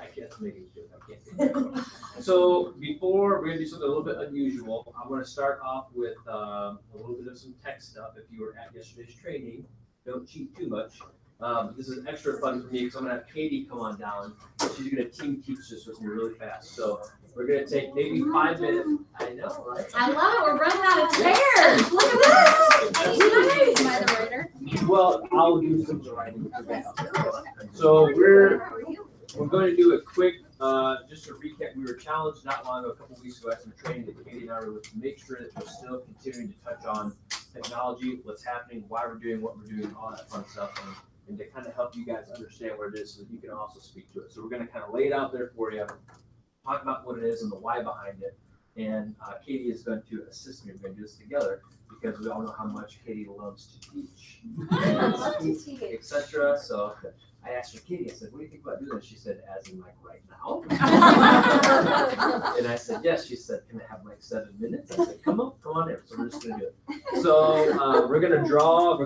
I can't make it good. I can't do that. So before we're gonna do something a little bit unusual, I'm gonna start off with a little bit of some tech stuff. If you were at yesterday's training, don't cheat too much. This is extra fun for me because I'm gonna have Katie come on down. She's gonna team teach this with me really fast. So we're gonna take maybe 5 minutes. I know, right? I love it. We're running out of chairs. Look at this. Am I the writer? Well, I'll do some writing. So we're going to do a quick, just to recap. We were challenged not long ago, a couple weeks ago, at some training that Katie and I were with, to make sure that we're still continuing to touch on technology, what's happening, why we're doing what we're doing, all that fun stuff, and to kind of help you guys understand what it is so that you can also speak to it. So we're going to kind of lay it out there for you, talk about what it is and the why behind it. And Katie is going to assist me. We're going to do this together because we all know how much Katie loves to teach, etc. So I asked her, Katie, I said, what do you think about doing this? She said, as in like right now? And I said, yes. She said, can I have like 7 minutes? I said, come on in. So we're just gonna do it. So we're gonna draw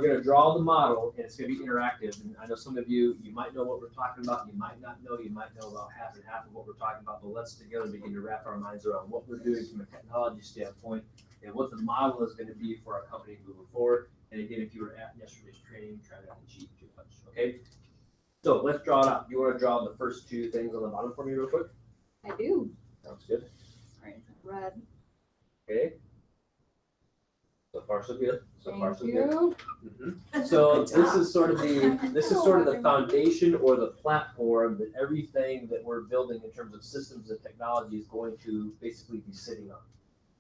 the model, and it's gonna be interactive. And I know some of you might know what we're talking about, you might not know, you might know about half and half of what we're talking about, but let's together begin to wrap our minds around what we're doing from a technology standpoint and what the model is gonna be for our company moving forward. And again, if you were at yesterday's training, try not to cheat too much, okay? So let's draw it out. You want to draw the first 2 things on the bottom for me real quick? I do. Sounds good. All right, red. Okay. So far so good. So far so good. Mm-hmm. So this is sort of the foundation or the platform that everything that we're building in terms of systems and technology is going to basically be sitting on.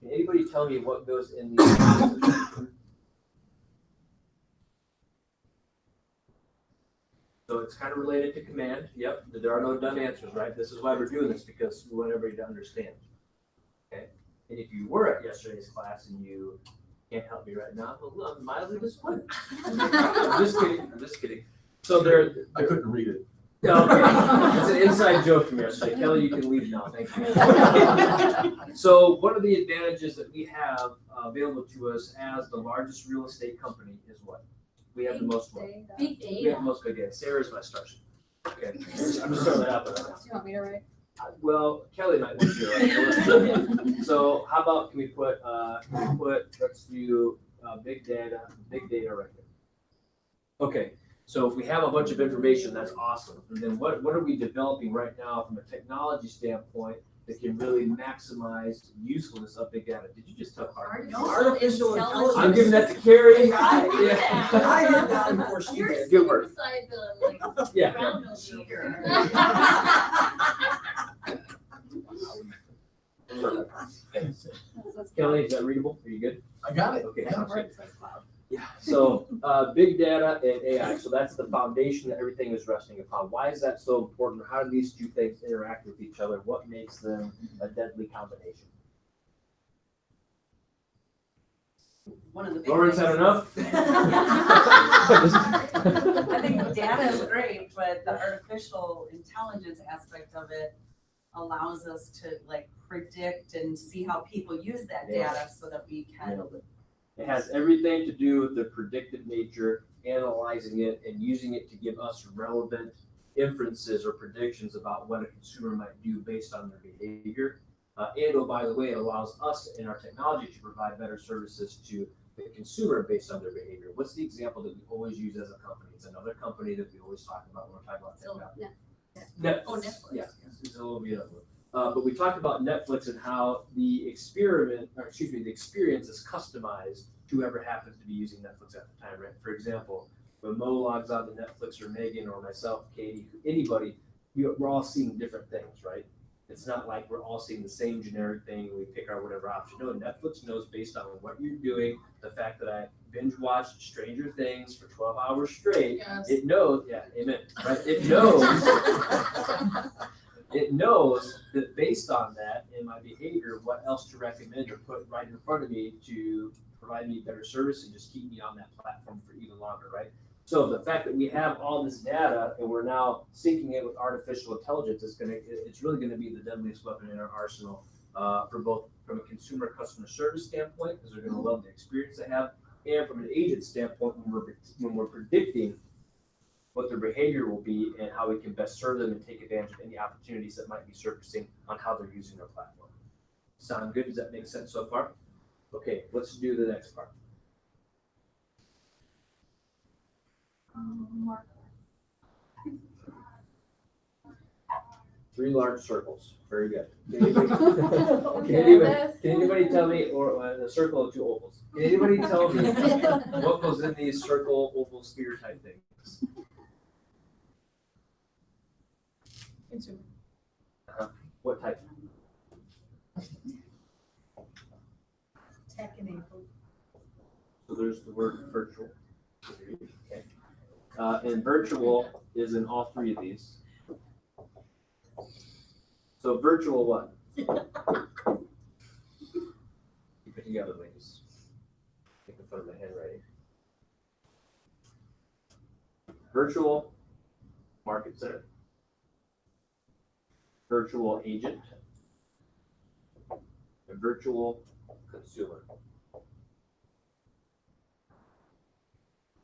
Can anybody tell me what goes in these? So it's kind of related to command. Yep, there are no dumb answers, right? This is why we're doing this, because we want everybody to understand. Okay? And if you were at yesterday's class and you can't help me right now, well, I'm mildly disappointed. I'm just kidding. So I couldn't read it. Okay. It's an inside joke from yesterday. Kelly, you can leave now. Thank you. So one of the advantages that we have available to us as the largest real estate company is what? We have the most what? Big We have data. the most big data. Sarah's my star. Okay. I'm just throwing that out there right now. Do you want me to write? Well, Kelly might want you to write. So how about can we put let's do big data right here. Okay. So if we have a bunch of information, that's awesome. And then what are we developing right now from a technology standpoint that can really maximize usefulness of big data? Did you just tell Carter? Artificial intelligence. I'm giving that to Carrie. I Yeah. did that before she You're did. Good work. inside the like Yeah. round cheater. Kelly, is that readable? Are you good? I got it. Okay. Yeah. sounds good. Yeah, so big data and AI, so that's the foundation that everything is resting upon. Why is that so important? How do these 2 things interact with each other? What makes them a deadly combination? One of the big Lawrence had things- enough? I think data is great, but the artificial intelligence aspect of it allows us to like predict and see how people use that data so that we can. It has everything to do with the predictive nature, analyzing it and using it to give us relevant inferences or predictions about what a consumer might do based on their behavior. And oh, by the way, it allows us in our technology to provide better services to the consumer based on their behavior. What's the example that we always use as a company? It's another company that we always talk about when we're talking about technology. Netflix. Oh, Netflix. Yeah, it's a little bit of it. But we talked about Netflix and how the experience is customized to whoever happens to be using Netflix at the time, right? For example, when Mo logs on to Netflix or Megan or myself, Katie, anybody, we're all seeing different things, right? It's not like we're all seeing the same generic thing and we pick our whatever option. No, Netflix knows based on what you're doing, the fact that I binge watched Stranger Things for 12 hours straight. Yes. It knows, yeah, amen, right? It knows. It knows that based on that and my behavior, what else to recommend or put right in front of me to provide me better service and just keep me on that platform for even longer, right? So the fact that we have all this data and we're now syncing it with artificial intelligence it's really gonna be the deadliest weapon in our arsenal for both from a consumer customer service standpoint, because they're gonna love the experience they have, and from an agent standpoint when we're predicting what their behavior will be, and how we can best serve them and take advantage of any opportunities that might be surfacing on how they're using our platform. Sound good? Does that make sense so far? Okay, let's do the next part. Mark. 3 large circles. Very good. Can anybody tell me, or a circle of 2 ovals? Can anybody tell me what goes in these circle, oval, sphere type things? Consumer. What type? Tech enabled. So there's the word virtual. Okay. And virtual is in all 3 of these. So virtual what? Keep it together, ladies. Making fun of my handwriting. Virtual market center. Virtual agent. And virtual consumer.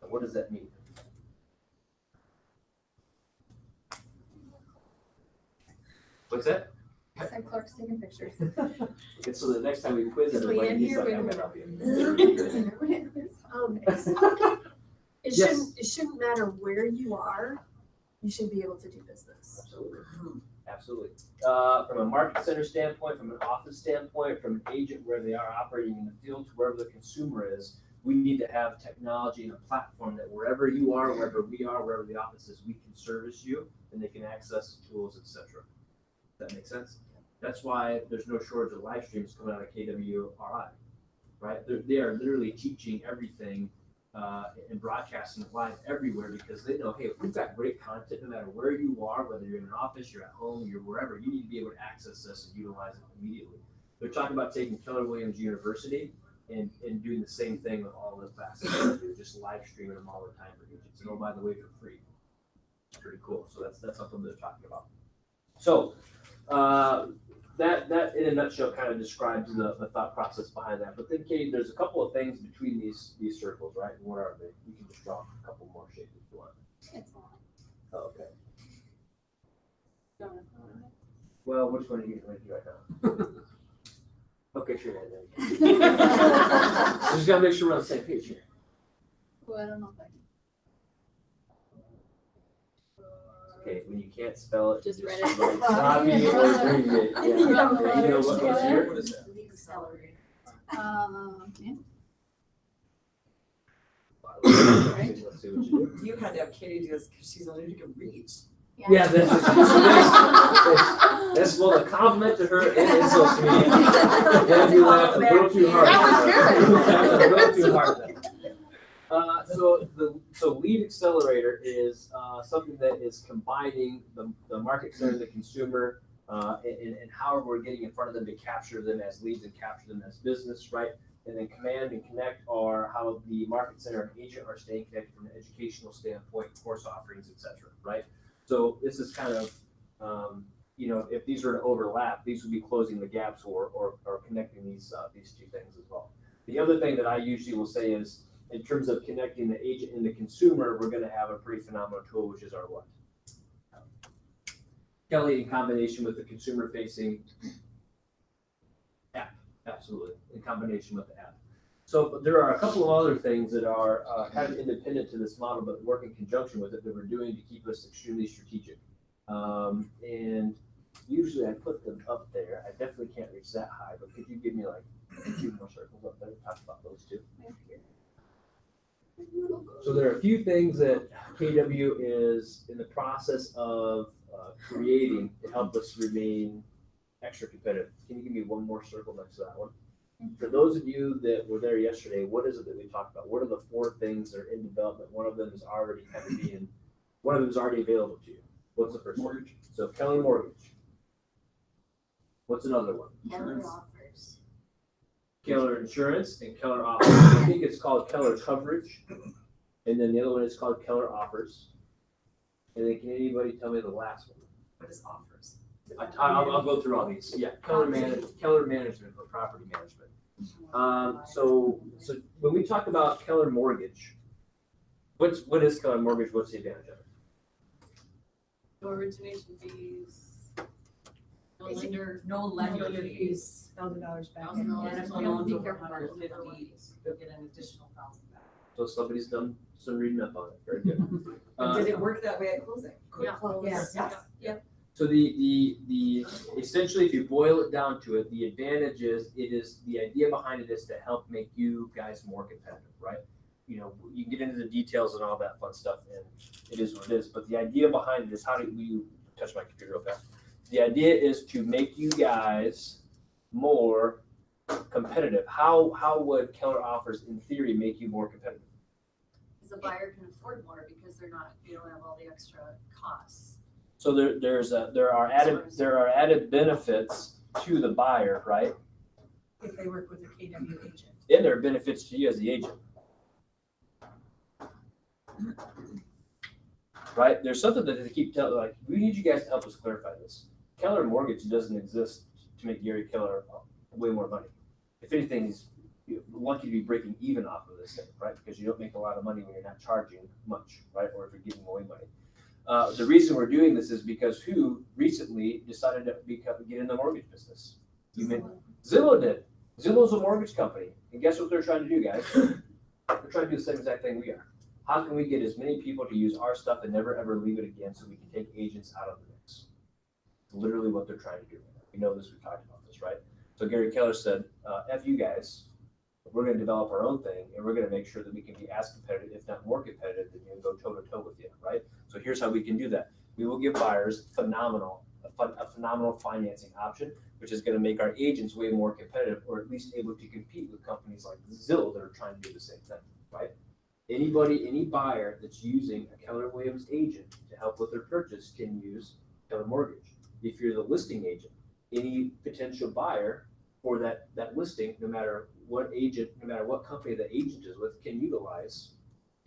Now, what does that mean? What's that? Said Clark's taking pictures. Okay, so the next time we quiz Is everybody, Leanne he's here? like, Wait a I'm minute. gonna help you. It Yes. shouldn't matter where you are, you should be able to do business. Absolutely. Absolutely. From a market center standpoint, from an office standpoint, from an agent where they are operating in the field to wherever the consumer is, we need to have technology and a platform that wherever you are, wherever we are, wherever the office is, we can service you and they can access tools, etc. Does that make sense? That's why there's no shortage of live streams coming out of KWRI, right? They are literally teaching everything and broadcasting it live everywhere because they know, hey, if we've got great content, no matter where you are, whether you're in an office, you're at home, you're wherever, you need to be able to access this and utilize it immediately. They're talking about taking Keller Williams University and doing the same thing with all the classes. They're just live streaming them all the time for agents. And oh, by the way, for free. It's pretty cool. So that's something they're talking about. So that in a nutshell kind of describes the thought process behind that. But then, Kate, there's a couple of things between these circles, right? And what are they? You can just draw a couple more shapes if you want. It's on. Oh, okay. Don't know. Well, which one are you going to do right now? Okay, sure. Just gotta make sure we're on the same page here. Well, I don't know if I can. Okay, when you can't spell it, Just read it. write sloppy or abbreviate. Yeah. Yeah. You know what's here? What is that? Accelerate. Yeah. Let's see what you do. You had to have Katie do this because she's the only who can reach. Yeah, that's both a compliment to her and insult to me. Then you laughed a little too hard. That was good. A little too hard then. So lead accelerator is something that is combining the market center, the consumer, and how we're getting in front of them to capture them as leads and capture them as business, right? And then command and connect are how the market center and agent are staying connected from an educational standpoint, course offerings, etc. Right? So this is kind of, if these were to overlap, these would be closing the gaps or connecting these 2 things as well. The other thing that I usually will say is, in terms of connecting the agent and the consumer, we're going to have a pretty phenomenal tool, which is our what? Kelly, in combination with the consumer-facing app, absolutely, in combination with the app. So there are a couple of other things that are kind of independent to this model, but work in conjunction with it that we're doing to keep us extremely strategic. And usually I put them up there. I definitely can't reach that high, but could you give me like 2 more circles up there? Talk about those 2. So there are a few things that KW is in the process of creating to help us remain extra competitive. Can you give me 1 more circle next to that one? For those of you that were there yesterday, what is it that we talked about? What are the 4 things that are in development? One of them is already one of them is already available to you. What's the first Mortgage. one? So Keller Mortgage. What's another one? Keller offers. Keller Insurance and Keller Offers. I think it's called Keller Coverage. And then the other one is called Keller Offers. And then can anybody tell me the last one? What is offers? I'll go through all these. Yeah, Keller Management or Property Management. So when we talk about Keller Mortgage, what is Keller Mortgage? What's the advantage of it? No origination fees. No lender. No lender fees. $1,000 back. $1,000. And if the loan's over 150, you get an additional 1,000 back. So somebody's done some reading up on it, very good. Did it work that way at closing? Yeah. Yeah. So the essentially, if you boil it down to it, the advantage is, the idea behind it is to help make you guys more competitive, right? You know, you can get into the details and all that fun stuff, and it is what it is, but the idea behind it is, how do you touch my computer real fast? The idea is to make you guys more competitive. How would Keller Offers, in theory, make you more competitive? Because the buyer can afford more because they don't have all the extra costs. So there are added benefits to the buyer, right? If they work with a KW agent. And there are benefits to you as the agent. Right? There's something that they keep telling, like, we need you guys to help us clarify this. Keller Mortgage doesn't exist to make Gary Keller way more money. If anything, he's lucky to be breaking even off of this thing, right? Because you don't make a lot of money when you're not charging much, right? Or if you're giving away money. The reason we're doing this is because who recently decided to get in the mortgage business? Zillow did. Zillow's a mortgage company. And guess what they're trying to do, guys? They're trying to do the same exact thing we are. How can we get as many people to use our stuff and never ever leave it again, so we can take agents out of the mix? It's literally what they're trying to do. We know this, we've talked about this, right? So Gary Keller said, F you guys, we're going to develop our own thing, and we're going to make sure that we can be as competitive, if not more competitive, than you, and go toe to toe with you, right? So here's how we can do that. We will give buyers a phenomenal financing option, which is going to make our agents way more competitive, or at least able to compete with companies like Zillow that are trying to do the same thing, right? Any buyer that's using a Keller Williams agent to help with their purchase can use Keller Mortgage. If you're the listing agent, any potential buyer for that listing, no matter what agent, no matter what company the agent is with, can utilize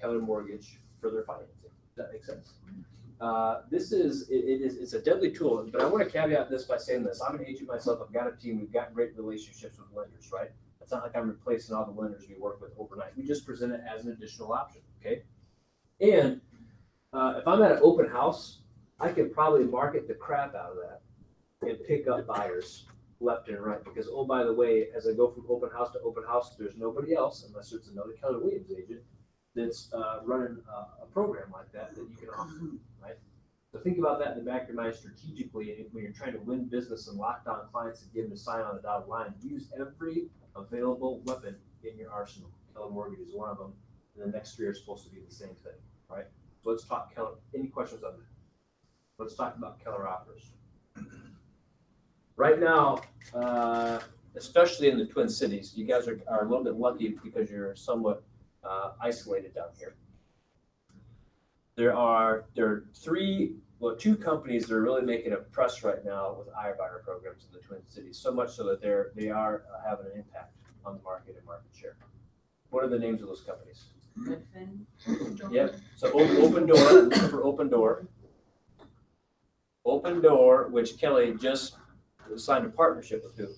Keller Mortgage for their financing. Does that make sense? It's a deadly tool, but I want to caveat this by saying this. I'm an agent myself. I've got a team. We've got great relationships with lenders, right? It's not like I'm replacing all the lenders we work with overnight. We just present it as an additional option, okay? And if I'm at an open house, I can probably market the crap out of that and pick up buyers left and right, because, oh, by the way, as I go from open house to open house, there's nobody else, unless it's another Keller Williams agent, that's running a program like that you can offer, right? So think about that in the back of your mind strategically, and when you're trying to win business and lock down clients and get them to sign on the dotted line, use every available weapon in your arsenal. Keller Mortgage is one of them, and the next 3 are supposed to be the same thing, right? So let's talk Keller. Any questions on that? Let's talk about Keller Offers. Right now, especially in the Twin Cities, you guys are a little bit lucky because you're somewhat isolated down here. There are 2 companies that are really making a press right now with iBuyer programs in the Twin Cities, so much so that they are having an impact on the market and market share. What are the names of those companies? Redfin. Yep. So Open Door, looking for Open Door. Open Door, which Kelly just signed a partnership with who?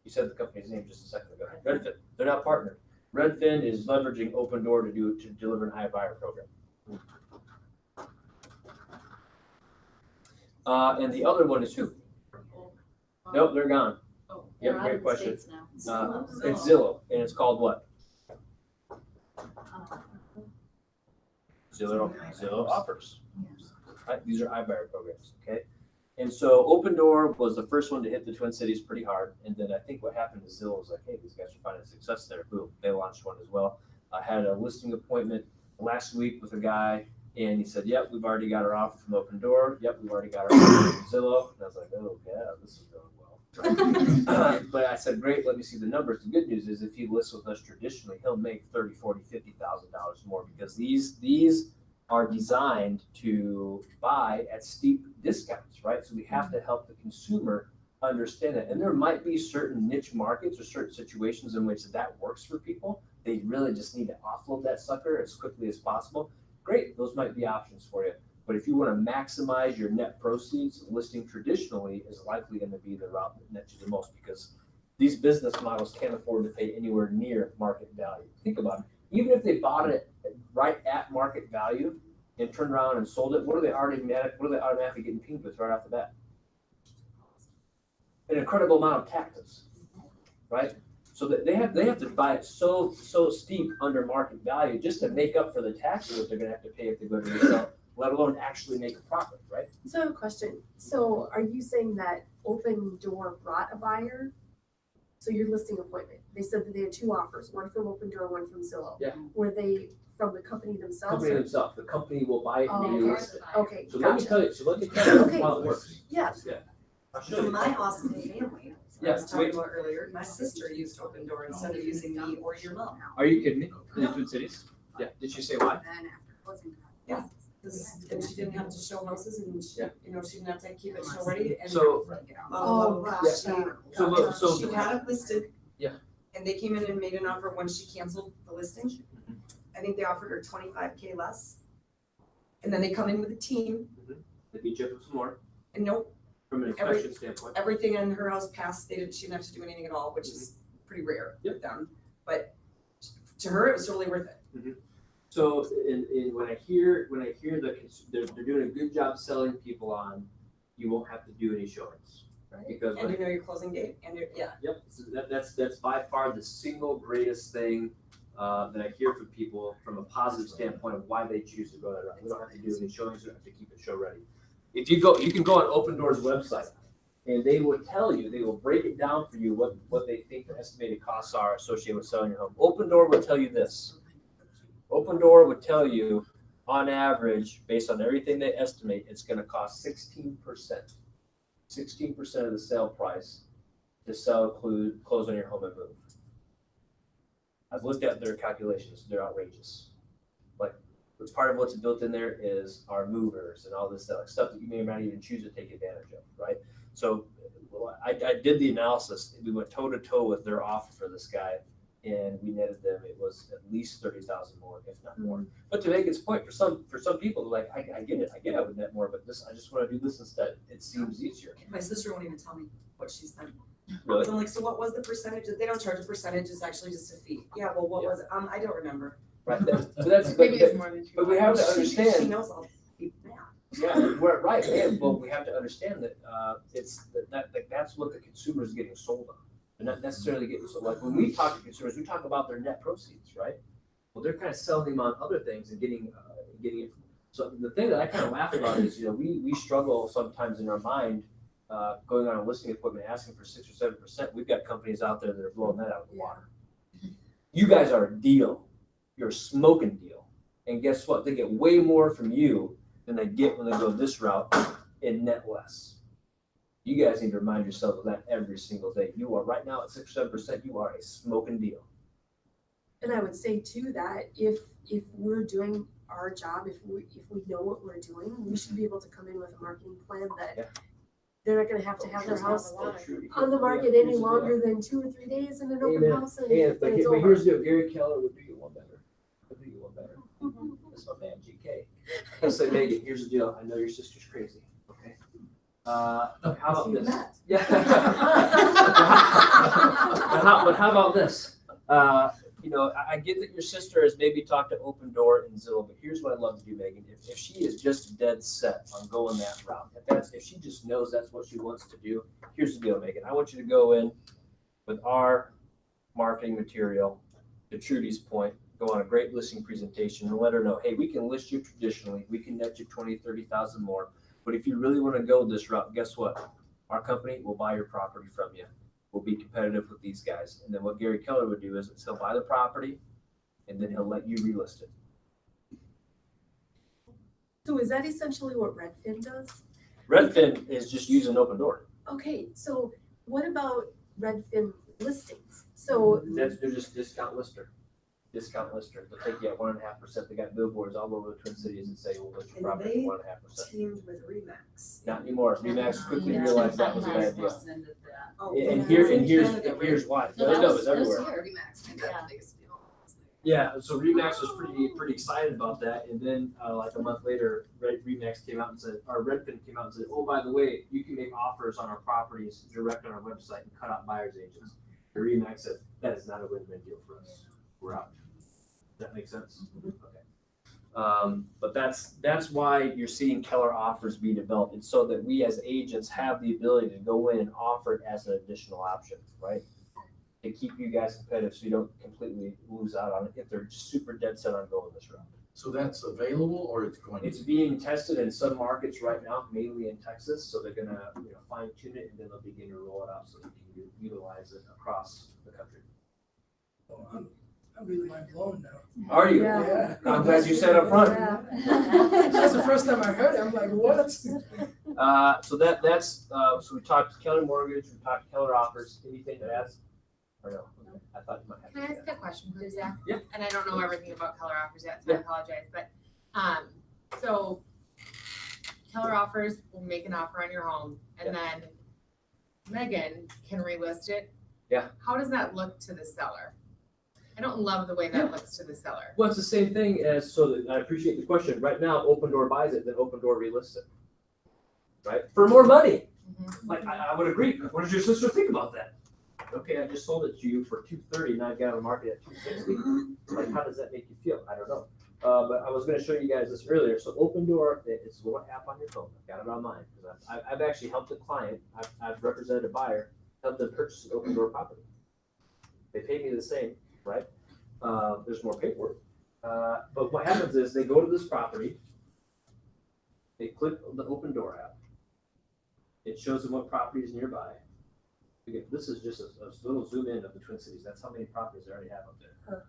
You said the company's name just a second ago. Redfin. They're not partnered. Redfin is leveraging Open Door to deliver an iBuyer program. And the other one is who? Nope, they're gone. Oh, Yep, they're out great of the question. States now. It's Zillow, and it's called what? Zillow Offers. Right? These are iBuyer programs, okay? And so Open Door was the first one to hit the Twin Cities pretty hard, and then I think what happened is Zillow was like, hey, these guys are finding success there. Boom, they launched one as well. I had a listing appointment last week with a guy, and he said, yep, we've already got our offer from Open Door. Yep, we've already got our offer from Zillow. And I was like, oh, yeah, this is going well. But I said, great, let me see the numbers. The good news is if he lists with us traditionally, he'll make $30,000, $40,000, $50,000 more, because these are designed to buy at steep discounts, right? So we have to help the consumer understand that. And there might be certain niche markets or certain situations in which that works for people. They really just need to offload that sucker as quickly as possible. Great, those might be options for you. But if you want to maximize your net proceeds, listing traditionally is likely going to be the route that nets you the most, because these business models can't afford to pay anywhere near market value. Think about it. Even if they bought it right at market value, and turned around and sold it, what are they automatically getting pinged with right off the bat? An incredible amount of taxes, right? So that they have to buy it so steep under market value just to make up for the taxes that they're gonna have to pay if they go to resell, let alone actually make a profit, right? So I have a question. So are you saying that Open Door brought a buyer? So your listing appointment, they said that they had two offers, one from Open Door, one from Zillow. Yeah. Were they from the company themselves? Company or- themselves, the company will buy it and Oh, you okay. list it. Okay, So let me gotcha. tell you Okay. how it works. Yeah, Yeah. I'll show So you. my awesome family, I Yeah, was talking wait. about earlier, my sister used Open Door instead of using me or your mom. Are you kidding me? In the Twin Cities? Yeah, did she say why? Yeah. And she didn't have to show houses and she, Yeah. she didn't have to keep it show ready and. So, Oh, gosh. so- She had it listed. Yeah. And they came in and made an offer when she canceled the listing. Mhm. I think they offered her 25K less. And then they come in with a team they beat you up with some more and nope, from an inspection standpoint. everything in her house passed. She didn't have to do anything at all, which is pretty rare with them. But to her, it was totally worth it. So when I hear they're doing a good job selling people on, you won't have to do any showings. Right. Because And you know your closing date and Yep, so that's by far the single greatest thing that I hear from people from a positive standpoint of why they choose to go that route. We don't have to do any showings, we don't have to keep it show ready. If you can go on Open Door's website and they will tell you, they will break it down for you what they think the estimated costs are associated with selling your home. Open Door will tell you this. Open Door would tell you, on average, based on everything they estimate, it's gonna cost 16%. 16% of the sale price to close on your home and move. I've looked at their calculations, they're outrageous. Like, part of what's built in there is our movers and all this stuff that you may not even choose to take advantage of, right? So I did the analysis, we went toe to toe with their offer for this guy, and we netted them, it was at least 30,000 more, if not more. But to make its point, for some people, like, I get it, I would net more, but I just wanna do this instead, it seems easier. my sister won't even tell me what she spent. Really? I'm like, so what was the percentage? They don't charge a percentage, it's actually just a fee. Yeah, well, what was it? I don't remember. Right, but Maybe it's more than two. we have to She understand, knows all the math. yeah, we're right, and, well, we have to understand that, that's what the consumer is getting sold on. They're not necessarily getting sold, like, when we talk to consumers, we talk about their net proceeds, right? Well, they're kind of selling them on other things and getting it. So the thing that I kind of laugh about is, we struggle sometimes in our mind, going on a listing appointment, asking for 6 or 7%. We've got companies out there that are blowing that out of the water. You guys are a deal. You're a smoking deal. And guess what? They get way more from you than they get when they go this route and net less. You guys need to remind yourself of that every single day. You are right now at 6 or 7%, you are a smoking deal. and I would say too that if we're doing our job, if we know what we're doing, we should be able to come in with a marketing plan Yeah. that they're not gonna have to have their house True. on the market Yeah, any here's the longer than 2 or 3 days in an open Amen. house and And, then but it's but over. here's the deal, Gary Keller would do you one better. Would do you one better. That's my man, GK. I'll say, Megan, here's the deal. I know your sister's crazy, okay? How about You've this? met. Yeah. But how about this? I get that your sister has maybe talked to Open Door and Zillow, but here's what I'd love to do, Megan. If she is just dead set on going that route, if she just knows that's what she wants to do, here's the deal, Megan. I want you to go in with our marketing material, to Trudy's point, go on a great listing presentation and let her know, hey, we can list you traditionally, we can net you 20, 30,000 more. But if you really want to go this route, guess what? Our company will buy your property from you. We'll be competitive with these guys. And then what Gary Keller would do is he'll buy the property and then he'll let you relist it. So is that essentially what Redfin does? Redfin is just using Open Door. Okay, so what about Redfin listings? So, They're just discount lister. Discount lister. They'll take you at 1.5%. They got billboards all over the Twin Cities and say, we'll list your And property they- at 1.5%. Teamed with Remax. Not anymore. Remax quickly Yeah, realized that was a bad idea. rescinded that. Oh, And yeah. here's why. No, No, that no, was it's everywhere. here. Yeah. Yeah, so Remax was pretty excited about that, and then like a month later, Remax came out and said, or Redfin came out and said, oh, by the way, you can make offers on our properties direct on our website and cut out buyers agents. And Remax said, that is not a win-win deal for us. We're out. Does that make sense? Okay. But that's why you're seeing Keller offers be developed. It's so that we as agents have the ability to go in and offer it as an additional option, right? To keep you guys competitive so you don't completely lose out on it if they're super dead set on going this route. So that's available or it's going to? It's being tested in some markets right now, mainly in Texas, so they're gonna, fine tune it and then they'll begin to roll it out so you can utilize it across the country. Well, I'm really mind blown now. Are you? Yeah. I'm glad you said up front. That's the first time I heard it. I'm like, what? So that's so we talked Keller Mortgage, we talked Keller Offers. Anything to add? Or no? Okay. I thought you might have. Can I ask a question, please, Zach? Yeah. And I don't know everything about Keller Offers yet, so I apologize, but, so Keller Offers will make an offer on your home, and then Megan can relist it? Yeah. How does that look to the seller? I don't love the way that looks to the seller. Well, it's the same thing as, I appreciate the question. Right now, Open Door buys it, then Open Door relists it. Right? For more money. Mhm. Like, I would agree. What does your sister think about that? Okay, I just sold it to you for $230, now I got it on the market at $260. Like, how does that make you feel? I don't know. But I was gonna show you guys this earlier. So Open Door, it's a little app on your phone. I've got it on mine. I've actually helped a client, I've represented a buyer, helped them purchase an Open Door property. They pay me the same, right? There's more paperwork. But what happens is they go to this property, they click on the Open Door app. It shows them what property is nearby. Again, this is just a little zoom in of the Twin Cities. That's how many properties they already have up there.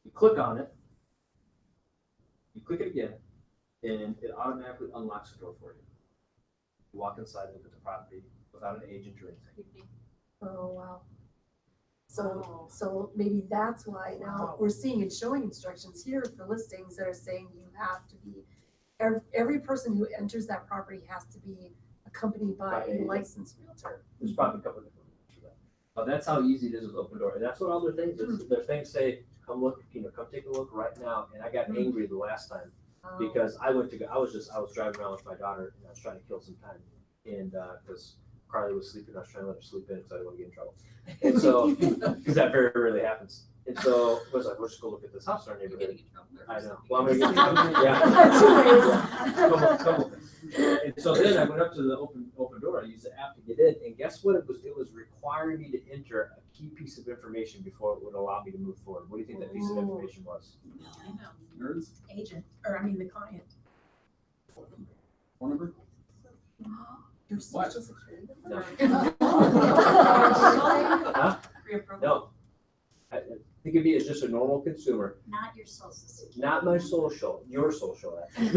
You click on it, you click it again, and it automatically unlocks the door for you. You walk inside and look at the property without an agent or anything. Oh, wow. So maybe that's why now we're seeing and showing instructions here for listings that are saying you have to be, every person who enters that property has to be accompanied by a licensed realtor. There's probably a couple of different reasons for that. But that's how easy it is with Open Door. And that's what all their things is. Their things say, come look, come take a look right now. And I got angry the last time because I was driving around with my daughter and I was trying to kill some time. And, because Carly was sleeping, I was trying to let her sleep in so I didn't want to get in trouble. And so, because that very rarely happens. And so I was like, let's just go look at this house in our neighborhood. I know. Well, I'm gonna get in trouble. Yeah. Couple things. And so then I went up to the open Door. I used the app to get in, and guess what? It was requiring me to enter a key piece of information before it would allow me to move forward. What do you think that piece of information was? I know. Nerds? Agent, or I mean the client. Phone number? Your What? social security No. number? Huh? Pre-approval. No. I think of me as just a normal consumer, Not your social security. not my social, your social. Actually.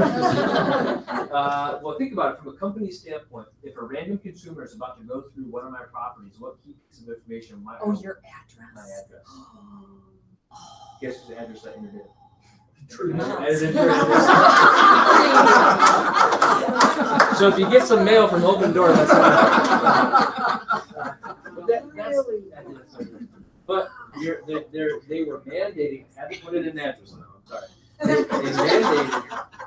Well, think about it from a company standpoint. If a random consumer is about to go through one of my properties, what key piece of information might Oh, your address. my address? Guess whose address I entered in? True. I entered in your address. So if you get some mail from Open Door, that's but Really? but they were mandating, I had to put it in address now, I'm sorry.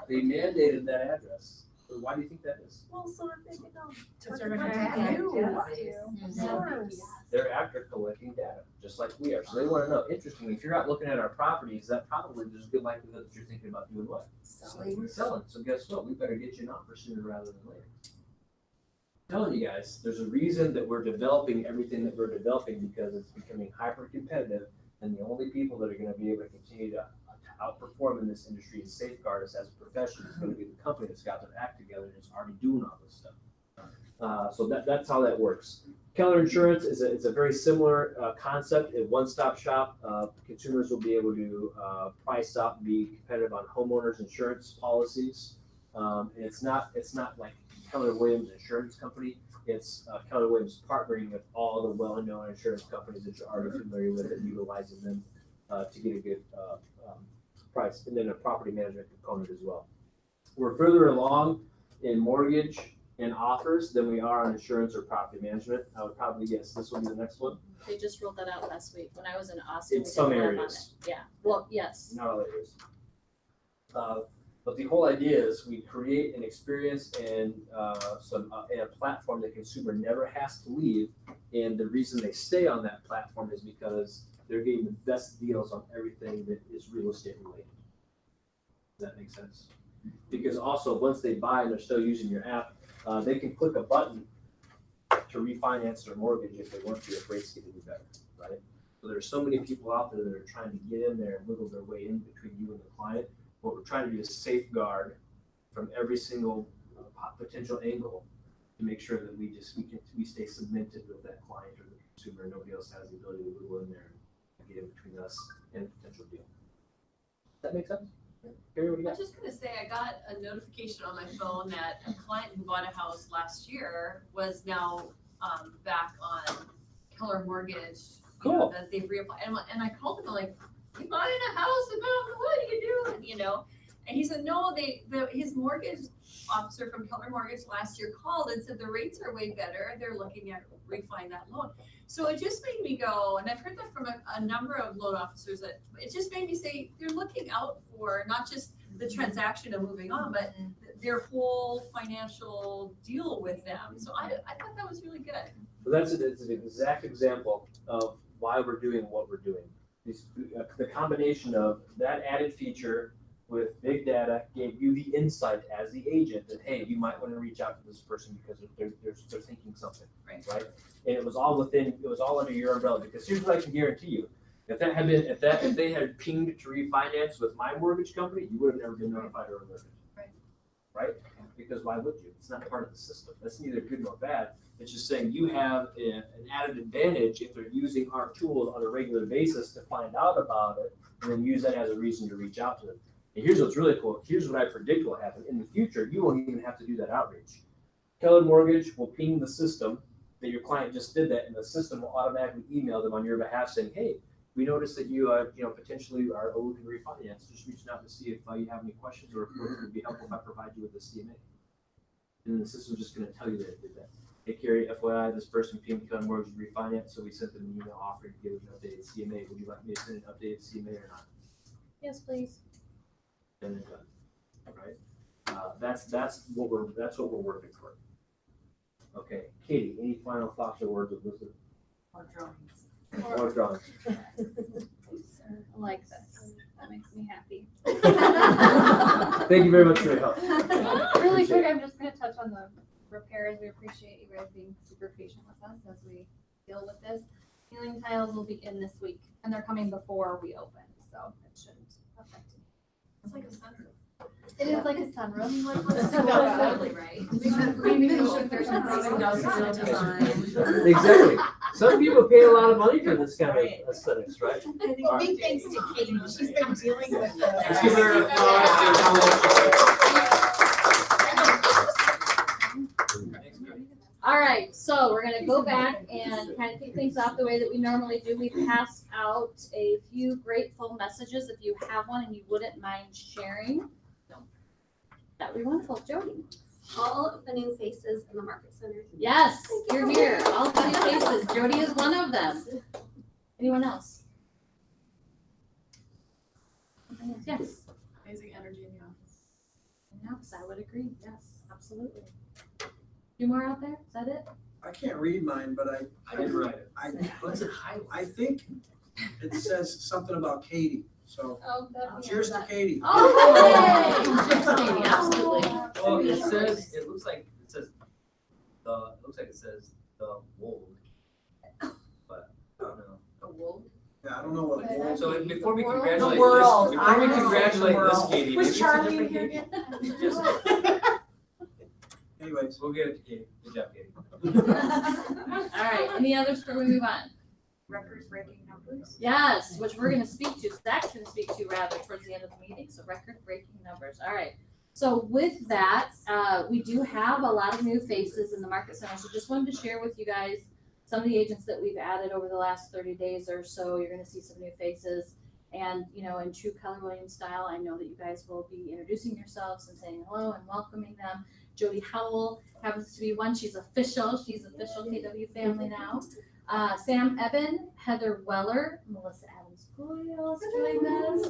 They mandated that address. So why do you think that is? Well, so if they can know. To serve an contact ad, you. yes. Of course. They're after collecting data, just like we are. So they want to know, interestingly, if you're not looking at our properties, that probably there's a good likelihood that you're thinking about doing what? Selling. Selling. So guess what? We better get you an offer sooner rather than later. I'm telling you guys, there's a reason that we're developing everything that we're developing because it's becoming hyper competitive, and the only people that are going to be able to continue to outperform in this industry and safeguard us as a profession is going to be the company that's got their act together and is already doing all this stuff. So that's how that works. Keller Insurance is a very similar concept, a one-stop shop. Consumers will be able to price out and be competitive on homeowners insurance policies. And it's not like Keller Williams Insurance Company. It's Keller Williams partnering with all the well-known insurance companies that you're already familiar with and utilizing them to get a good price, and then a property management component as well. We're further along in mortgage and offers than we are on insurance or property management. I would probably guess this will be the next one. They just rolled that out last week when I was in Austin. In we did some a lab on areas. it. Yeah, well, yes. Not all areas. But the whole idea is we create an experience and and a platform the consumer never has to leave. And the reason they stay on that platform is because they're getting the best deals on everything that is real estate related. Does that make sense? Because also, once they buy and they're still using your app, they can click a button to refinance their mortgage if they want to, if rates get any better, right? So there's so many people out there that are trying to get in there and wiggle their way in between you and the client. What we're trying to do is safeguard from every single potential angle to make sure that we stay cemented with that client or the consumer. Nobody else has the ability to wiggle in there and get in between us and a potential deal. Does that make sense? Gary, what do you I got? was just gonna say, I got a notification on my phone that a client who bought a house last year was now, back on Keller Mortgage. You know, Cool. that they've reapplied, and I called him, like, you buying a house, what are you doing, you know? And he said, no, his mortgage officer from Keller Mortgage last year called and said the rates are way better, they're looking at refining that loan. So it just made me go, and I've heard that from a number of loan officers, that it just made me say, they're looking out for not just the transaction of moving on, but their whole financial deal with them. So I thought that was really good. Well, it's an exact example of why we're doing what we're doing. The combination of that added feature with big data gave you the insight as the agent that, hey, you might want to reach out to this person because they're thinking something, Right. And it was all under your umbrella, because here's what I can guarantee you. If they had pinged to refinance with my mortgage company, you would have never been notified or alerted. Right? Because why would you? It's not part of the system. That's neither good nor bad. It's just saying you have an added advantage if they're using our tools on a regular basis to find out about it and then use that as a reason to reach out to them. And here's what's really cool. Here's what I predict will happen. In the future, you won't even have to do that outreach. Keller Mortgage will ping the system that your client just did that, and the system will automatically email them on your behalf saying, hey, we noticed that you potentially are looking to refinance. Just reaching out to see if you have any questions or if it would be helpful if I provide you with a CMA. And then the system's just going to tell you that it did that. Hey, Carrie, FYI, this person pinged Keller Mortgage to refinance, so we sent them an email offering to give an updated CMA. Would you like me to send an updated CMA or not? Yes, please. And then done, right? That's what we're working for. Okay, Katie, any final thoughts or words of wisdom? Or drawings. Or drawings? I like this. That makes me happy. Thank you very much for your help. Really Appreciate quick, it. I'm just gonna touch on the repairs. We appreciate you guys being super patient with us as we deal with this. Ceiling tiles will be in this week, and they're coming before we open, so it shouldn't affect it. It's like a sunroof. It is like a sunroof. Absolutely right. Maybe we should put some Industrial design. Exactly. Some people pay a lot of money for this kind of aesthetics, right? Big thanks to Katie, she's been dealing with this. Let's give her a All right, so we're gonna go back and kind of kick things off the way that we normally do. We passed out a few grateful messages. If you have one and you wouldn't mind sharing, that'd be wonderful. Jody? All of the new faces in the Market Center. Yes, you're here. All funny faces. Jody is one of them. Anyone else? Yes. Amazing energy in the office. Yes, I would agree. Yes, absolutely. Few more out there? Is that it? I can't read mine, but I didn't write it. I think it says something about Katie, so Oh, that'd be cheers to Katie. Oh, yay! Cheers, Katie, absolutely. Well, it looks like it says the wold, but I don't know. A wolf. Yeah, I don't know what wool. So before we world. congratulate The world. this, before we I know. congratulate The this world. Katie, Was maybe it's a Charlie different here Katie. yet? Just, Anyways, we'll get it to Katie. Good job, Katie. All right, any others before we move on? Record-breaking numbers. Yes, which we're gonna speak to, Zach's gonna speak to rather towards the end of the meeting, so record-breaking numbers, all right. So with that, we do have a lot of new faces in the Market Center, so just wanted to share with you guys some of the agents that we've added over the last 30 days or so. You're gonna see some new faces, and in true Keller Williams style, I know that you guys will be introducing yourselves and saying hello and welcoming them. Jody Howell happens to be one, she's official KW family now. Sam Evan, Heather Weller, Melissa Adams-Boyles joined us,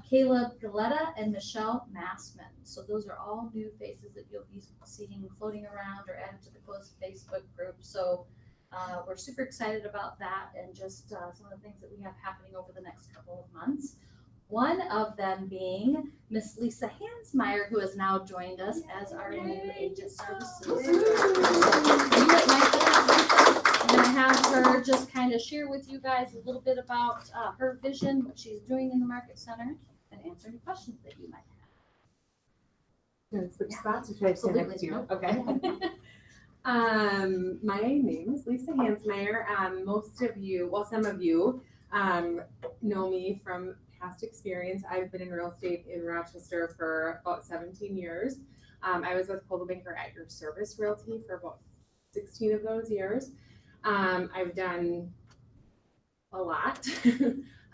Caleb Galetta, and Michelle Massman. So those are all new faces that you'll be seeing floating around or added to the closed Facebook group. So we're super excited about that and just some of the things that we have happening over the next couple of months. One of them being Miss Lisa Hansmeyer, who has now joined us as our new agent services. You at my side, I'm gonna have her just kind of share with you guys a little bit about her vision, what she's doing in the Market Center, and answer any questions that you might have. Switch spots, or should I stand next to you? Okay. My name is Lisa Hansmeyer. Most of you, well, some of you, know me from past experience. I've been in real estate in Rochester for about 17 years. I was with Coldwell Banker at Your Service Realty for about 16 of those years. I've done a lot.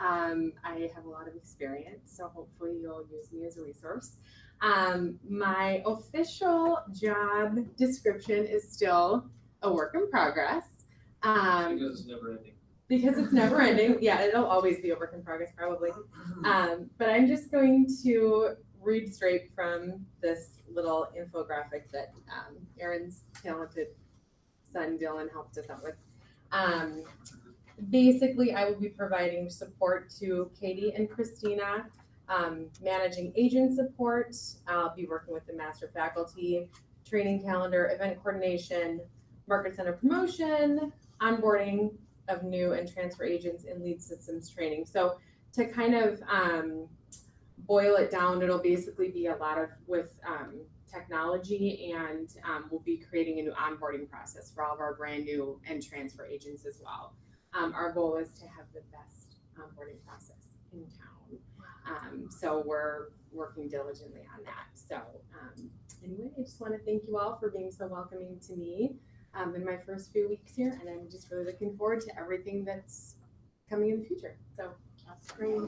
I have a lot of experience, so hopefully you'll use me as a resource. My official job description is still a work in progress. Because it's never ending. Because it's never ending. Yeah, it'll always be a work in progress probably. But I'm just going to read straight from this little infographic that Aaron's talented son Dylan helped us out with. Basically, I will be providing support to Katie and Christina, managing agent support. I'll be working with the master faculty, training calendar, event coordination, Market Center promotion, onboarding of new and transfer agents, and lead systems training. So to kind of boil it down, it'll basically be a lot of with technology, and we'll be creating a new onboarding process for all of our brand new and transfer agents as well. Our goal is to have the best onboarding process in town. So we're working diligently on that. So anyway, I just want to thank you all for being so welcoming to me in my first few weeks here, and I'm just really looking forward to everything that's coming in the future. So that's great. I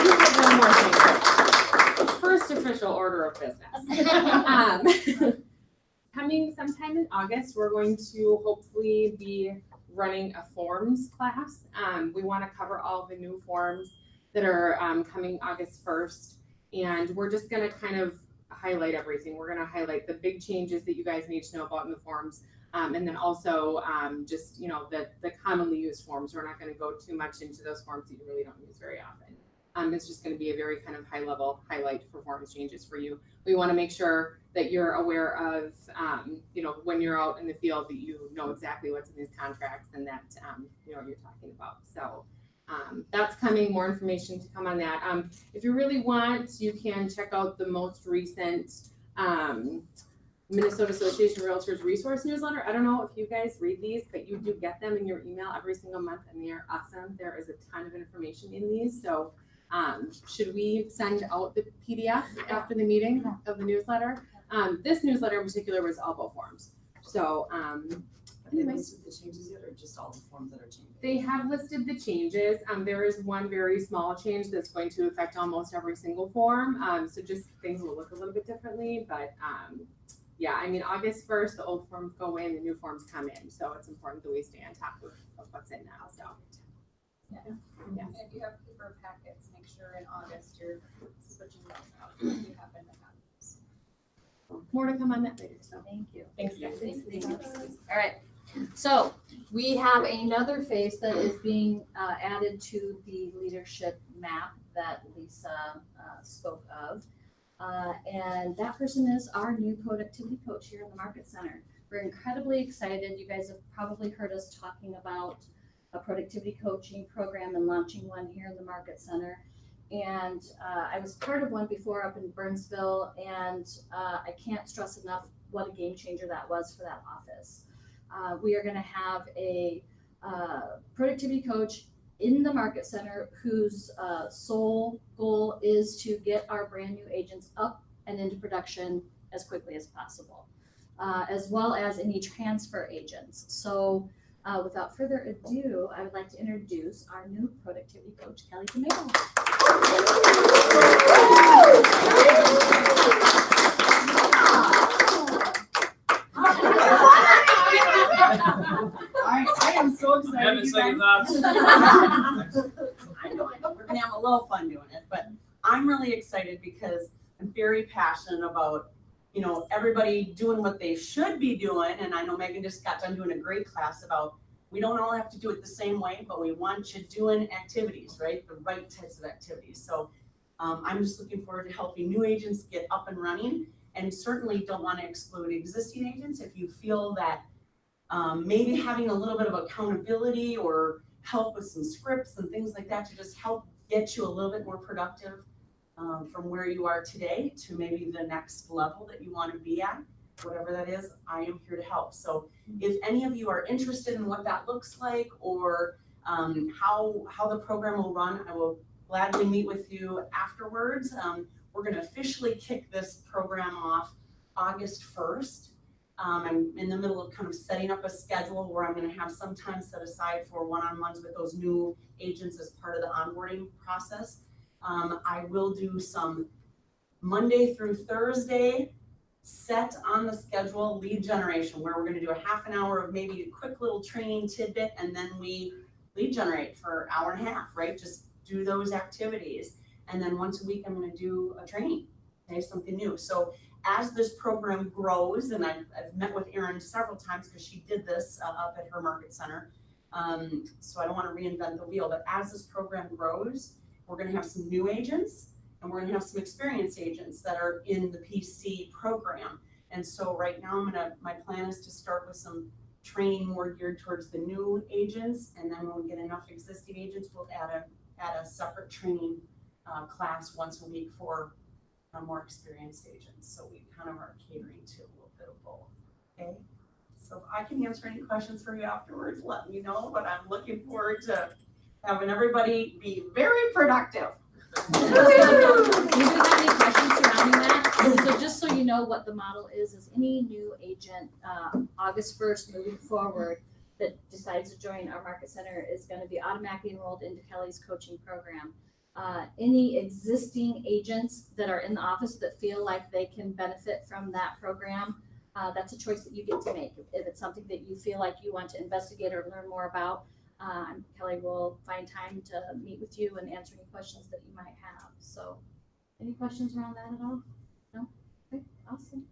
do have one more thing. First official order of business. Coming sometime in August, we're going to hopefully be running a forms class. We want to cover all the new forms that are coming August 1st, and we're just going to kind of highlight everything. We're going to highlight the big changes that you guys need to know about in the forms, and then also just, you know, the commonly used forms. We're not going to go too much into those forms that you really don't use very often. It's just going to be a very kind of high level highlight for forms changes for you. We want to make sure that you're aware of, you know, when you're out in the field, that you know exactly what's in these contracts and that, you know, what you're talking about. So that's coming, more information to come on that. If you really want, you can check out the most recent Minnesota Association of Realtors resource newsletter. I don't know if you guys read these, but you do get them in your email every single month, and they are awesome. There is a ton of information in these. So should we send out the PDF after the meeting of the newsletter? This newsletter in particular was all about forms. So Have they listed the changes yet, or just all the forms that are changing? they have listed the changes. There is one very small change that's going to affect almost every single form. So just things will look a little bit differently, but yeah, I mean, August 1st, the old forms go away and the new forms come in. So it's important that we stay on top of what's in now. So Yeah. Yes. And if you have paper packets, make sure in August you're switching those out if you happen to have those. More to come on that later. So Thank you. thanks, guys. Thank you. All right, so we have another face that is being added to the leadership map that Lisa spoke of. And that person is our new productivity coach here in the Market Center. We're incredibly excited. You guys have probably heard us talking about a productivity coaching program and launching one here in the Market Center. And I was part of one before up in Burnsville, and I can't stress enough what a game changer that was for that office. We are going to have a productivity coach in the Market Center whose sole goal is to get our brand new agents up and into production as quickly as possible, as well as any transfer agents. So without further ado, I would like to introduce our new productivity coach, Kelly Tomato. I am so excited. Haven't you second guys. thoughts. I know, we're gonna have a little fun doing it, but I'm really excited because I'm very passionate about, you know, everybody doing what they should be doing. And I know Megan just got done doing a great class about we don't all have to do it the same way, but we want you doing activities, right? The right types of activities. So I'm just looking forward to helping new agents get up and running, and certainly don't want to exclude existing agents. If you feel that maybe having a little bit of accountability or help with some scripts and things like that to just help get you a little bit more productive from where you are today to maybe the next level that you want to be at, whatever that is, I am here to help. So if any of you are interested in what that looks like, or how the program will run, I will gladly meet with you afterwards. We're going to officially kick this program off August 1st. I'm in the middle of kind of setting up a schedule where I'm going to have some time set aside for one-on-ones with those new agents as part of the onboarding process. I will do some Monday through Thursday set on the schedule lead generation, where we're going to do a half an hour of maybe a quick little training tidbit, and then we lead generate for an hour and a half, right? Just do those activities. And then once a week, I'm going to do a training, okay, something new. So as this program grows, and I've met with Erin several times because she did this up at her market center. So I don't want to reinvent the wheel, but as this program grows, we're going to have some new agents, and we're going to have some experienced agents that are in the PC program. And so right now my plan is to start with some training more geared towards the new agents. And then when we get enough existing agents, we'll add a separate training class once a week for more experienced agents. So we kind of are catering to a little bit of both, okay? So if I can answer any questions for you afterwards, let me know, but I'm looking forward to having everybody be very productive. You do have any questions surrounding that? So just so you know what the model is any new agent, August 1st moving forward, that decides to join our market center is going to be automatically enrolled into Kelly's coaching program. Any existing agents that are in the office that feel like they can benefit from that program, that's a choice that you get to make. If it's something that you feel like you want to investigate or learn more about, Kelly will find time to meet with you and answer any questions that you might have. So any questions around that at all? No? Okay, awesome.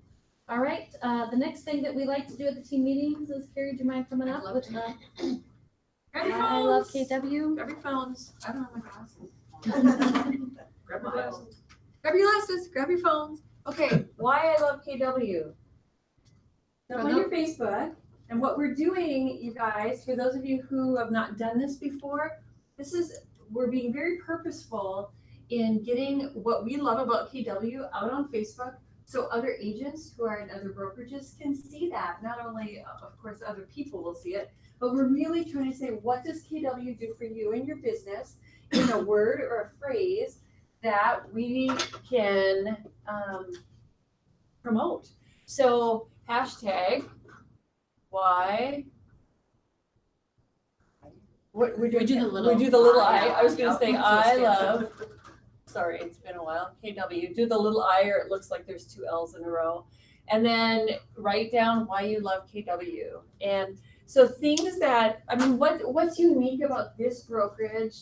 All right, the next thing that we like to do at the team meetings is, Carrie, do you mind coming up with Grab your phones. I love KW? Grab your phones. I don't have my glasses. Grab my Bible. Grab your glasses, grab your phones. Okay, why I love KW. Jump on your Facebook, and what we're doing, you guys, for those of you who have not done this before, we're being very purposeful in getting what we love about KW out on Facebook, so other agents who are in other brokerages can see that. Not only, of course, other people will see it, but we're really trying to say, what does KW do for you in your business in a word or a phrase that we can promote? So hashtag why. We do the little I. I was gonna say I love. Sorry, it's been a while. KW. Do the little I, or it looks like there's two L's in a row, and then write down why you love KW. And so things that, I mean, what's unique about this brokerage?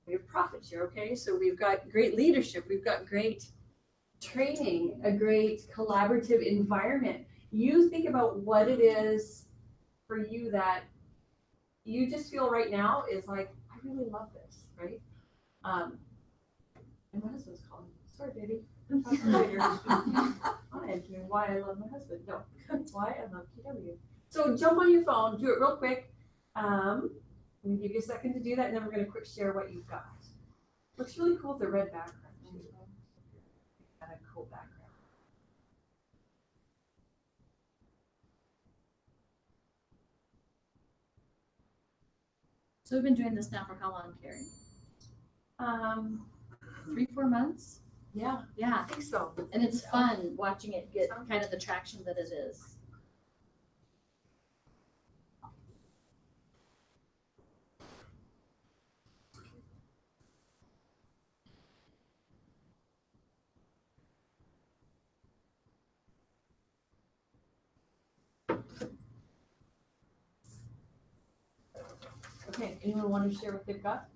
We have profit share, okay? So we've got great leadership, we've got great training, a great collaborative environment. You think about what it is for you that you just feel right now is like, I really love this, right? And my husband's calling. Sorry, baby. I'll talk to you later. I'm answering why I love my husband. No, why I love KW. So jump on your phone, do it real quick. I'm gonna give you a second to do that, and then we're gonna quick share what you've got. Looks really cool with the red background. Got a cool background. So we've been doing this now for how long, Carrie? 3-4 months? Yeah, Yeah, I think so. and it's fun watching it get kind of the traction that it is. Okay, anyone want to share what they've got?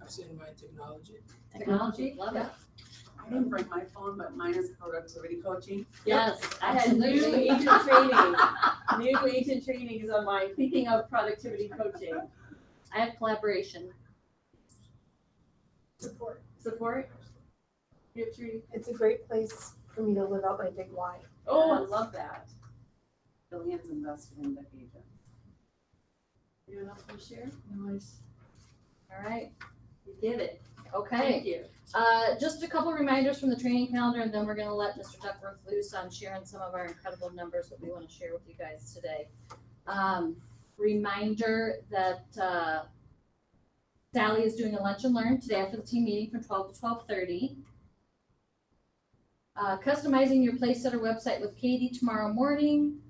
I've seen my technology. Technology, love it. I didn't bring my phone, but mine is productivity coaching. Yes, I had new absolutely. agent training. New agent training is on mine. Thinking of productivity coaching. I have collaboration. Support. Support? You have training? It's a great place for me to live out my big why. Oh, I love that. Billions invested in the agent. You enough to share? Nice. All right, you did it. Okay. Thank you. Just a couple reminders from the training calendar, and then we're gonna let Mr. Duckworth loose on sharing some of our incredible numbers that we wanna share with you guys today. Reminder that, Sally is doing a lunch and learn today after the team meeting from 12 to 12:30. Customizing your place setter website with Katie tomorrow morning.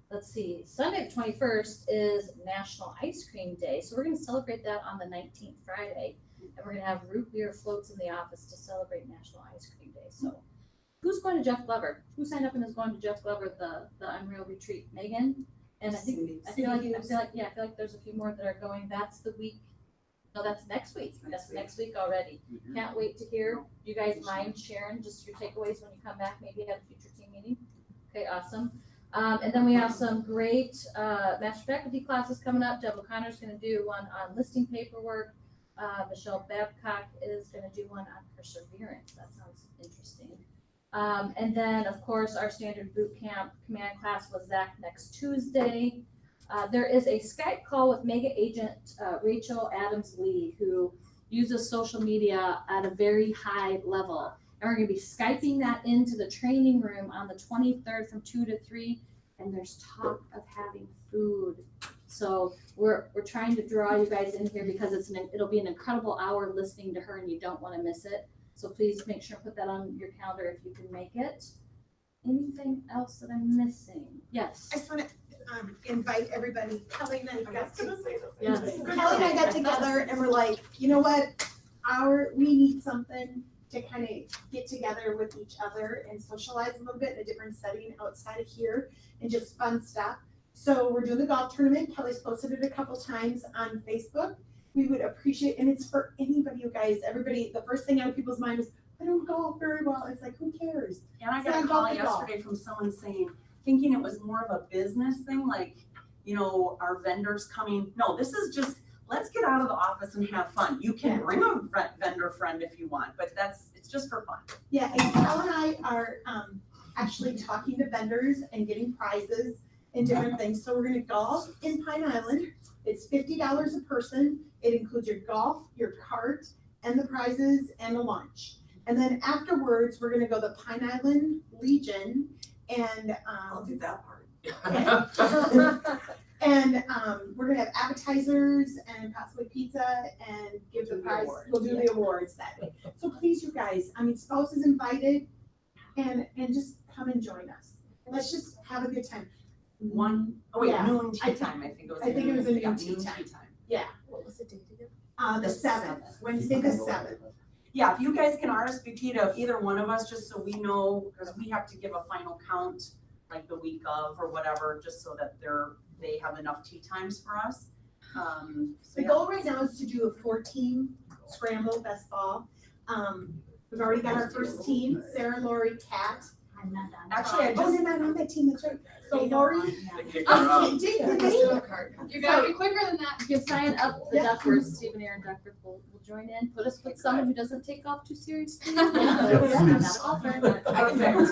Let's see, Sunday the 21st is National Ice Cream Day, so we're gonna celebrate that on the 19th, Friday. And we're gonna have root beer floats in the office to celebrate National Ice Cream Day. So who's going to Jeff Glover? Who signed up and is going to Jeff Glover, the Unreal Retreat? Megan? And I feel like there's a few more that are going. That's the week. No, that's next week. That's next week already. Can't wait to hear. You guys mind sharing just your takeaways when you come back, maybe at a future team meeting? Okay, awesome. And then we have some great master faculty classes coming up. Deb O'Connor's gonna do one on listing paperwork. Michelle Babcock is gonna do one on perseverance. That sounds interesting. And then, of course, our standard boot camp command class with Zach next Tuesday. There is a Skype call with mega agent Rachel Adams-Lee, who uses social media at a very high level. And we're gonna be Skyping that into the training room on the 23rd from 2 to 3, and there's talk of having food. So we're trying to draw you guys in here because it'll be an incredible hour listening to her, and you don't wanna miss it. So please make sure to put that on your calendar if you can make it. Anything else that I'm missing? Yes. I just wanna invite everybody. Kelly and I got Yes. Kelly and I got together and we're like, you know what? We need something to kind of get together with each other and socialize a little bit in a different setting outside of here and just fun stuff. So we're doing the golf tournament. Kelly's posted it a couple times on Facebook. We would appreciate, and it's for anybody, you guys, everybody, the first thing out of people's mind is, I don't golf very well. It's like, who cares? And I got a call yesterday from someone saying, thinking it was more of a business thing, like, you know, our vendors coming. No, this is just, let's get out of the office and have fun. You can bring a vendor friend if you want, but it's just for fun. Yeah, and Cal and I are actually talking to vendors and getting prizes and different things. So we're gonna golf in Pine Island. It's $50 a person. It includes your golf, your cart, and the prizes and the lunch. And then afterwards, we're gonna go to Pine Island Legion and I'll do that part. and we're gonna have appetizers and possibly pizza and give the prize. We'll do the awards that day. So please, you guys, I mean, spouses invited, and just come and join us. Let's just have a good time. Noon tea time, I think it was. I think it was a noon tea noon time. time. Yeah. What was the date again? The 7th, Wednesday the 7th. Yeah, if you guys can RSVP to either one of us, just so we know, because we have to give a final count like the week of or whatever, just so that they have enough tea times for us. The goal right now is to do a 4-team scramble best ball. We've already got our first team, Sarah, Lori, Kat. I'm not done. Actually, they're not on that team, that's right. So Lori. They kicked her out. You gotta be quicker than that. You can sign up the Duckworths. Stephen Aaron Duckworth will join in. Put us with someone who doesn't take golf too seriously. Not often. Perfect.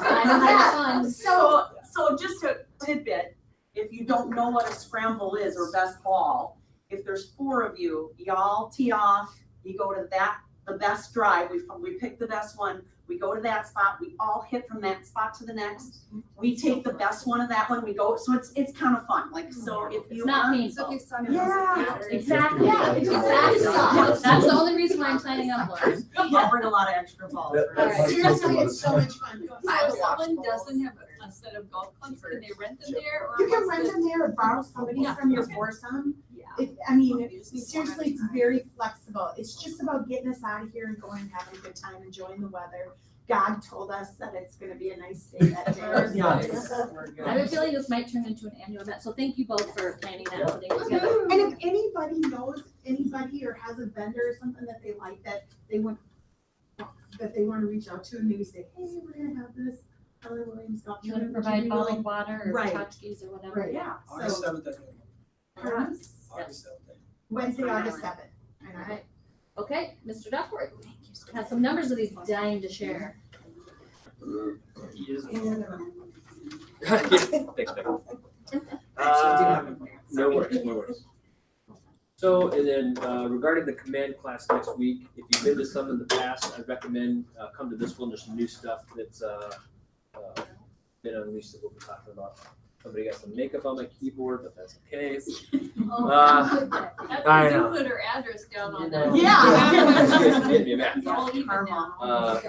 So just a tidbit, if you don't know what a scramble is or best ball, if there's 4 of you, y'all tee off, you go to the best drive, we pick the best one, we go to that spot, we all hit from that spot to the next. We take the best one of that one, we go, so it's kind of fun, like, so if you. It's not want- painful. Yeah, Exactly. Yeah, Exactly. exactly. That's the only reason why I'm signing up for it. I'll bring a lot of extra balls. That- All right. Seriously, it's so much fun. If someone doesn't have a set of golf clubs, can they rent them there or? You can what's rent the- them there or borrow somebody's from your foursome. I mean, seriously, it's very flexible. It's just about getting us out of here and going and having a good time, enjoying the weather. God told us that it's gonna be a nice day that day. I have a feeling this might turn into an annual event, so thank you both for planning that and putting it together. And if anybody knows anybody or has a vendor or something that they like that they want to reach out to and maybe say, hey, we're gonna have this, Keller Williams Golf You wanna Tournament, would provide be bottled willing- water or Right. tchotchkes or whatever? Right, yeah, August so, 7th, I think. pardon? August 7th. Wednesday, August 7th. All right. Okay, Mr. Duckworth, has some numbers that he's dying to share. Thanks, Becky. No worries, no worries. So, and then regarding the command class next week, if you've been to some in the past, I recommend come to this one. There's some new stuff that's been unleashed that we'll be talking about. Somebody got some makeup on my keyboard, but that's okay. Oh, I that's, know. you put her address down on know. that. Yeah. Getting me mad. It's all even now. Not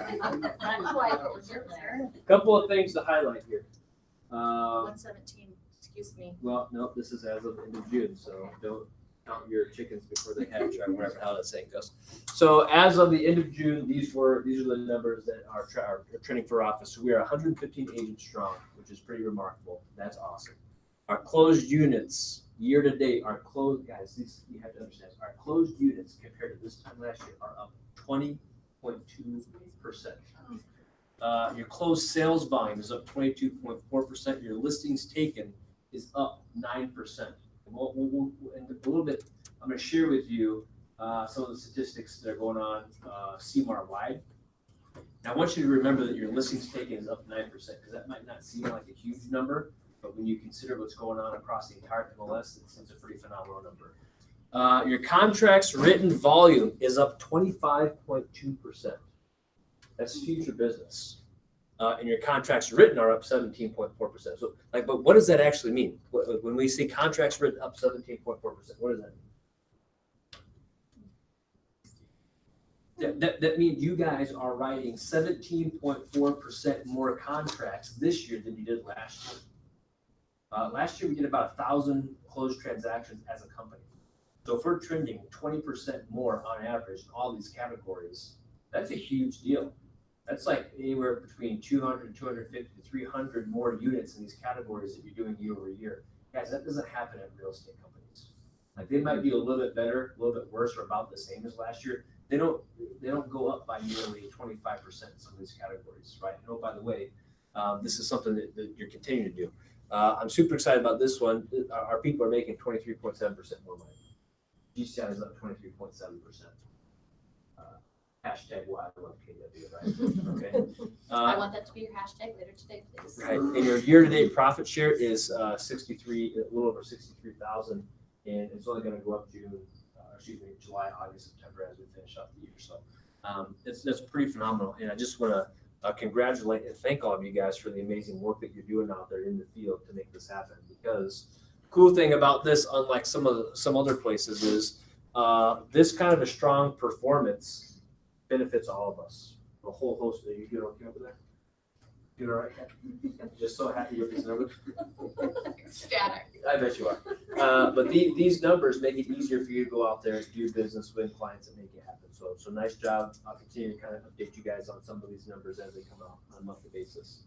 quite, but we're getting there. Couple of things to highlight here. 117, excuse me. Well, no, this is as of the end of June, so don't count your chickens before they hatch, or whatever how that saying goes. So as of the end of June, these are the numbers that are trending for office. So we are 115 agents strong, which is pretty remarkable. That's awesome. Our closed units year to date, our closed guys, these you have to understand. Our closed units compared to this time last year are up 20.2%. Your closed sales volume is up 22.4%. Your listings taken is up 9%. And we'll in a little bit, I'm going to share with you some of the statistics that are going on CMAR wide. Now, I want you to remember that your listings taken is up 9%, because that might not seem like a huge number, but when you consider what's going on across the entire MLS, it's a pretty phenomenal number. Your contracts written volume is up 25.2%. That's future business. And your contracts written are up 17.4%. So, but what does that actually mean? When we say contracts written up 17.4%, what does that mean? That means you guys are writing 17.4% more contracts this year than you did last year. Last year we did about 1,000 closed transactions as a company. So if we're trending 20% more on average in all these categories, that's a huge deal. That's like anywhere between 200, 250 to 300 more units in these categories that you're doing year over year. Guys, that doesn't happen at real estate companies. Like they might be a little bit better, a little bit worse, or about the same as last year. They don't go up by nearly 25% in some of these categories, right? And oh, by the way, this is something that you're continuing to do. I'm super excited about this one. Our people are making 23.7% more money. GCI is up 23.7%. Hashtag why I love KW, right? Okay. I want that to be your hashtag later today, please. Right, and your year-to-date profit share is a little over 63,000, and it's only going to go up July, August, September as we finish up the year. So that's pretty phenomenal, and I just want to congratulate and thank all of you guys for the amazing work that you're doing out there in the field to make this happen. Because the cool thing about this, unlike some other places, is this kind of a strong performance benefits all of us. A whole host of you doing okay over there? Doing all right, Kat? Just so happy with these numbers. Static. I bet you are. But these numbers make it easier for you to go out there and do business with clients and make it happen. So nice job. I'll continue to kind of update you guys on some of these numbers as they come out on a monthly basis.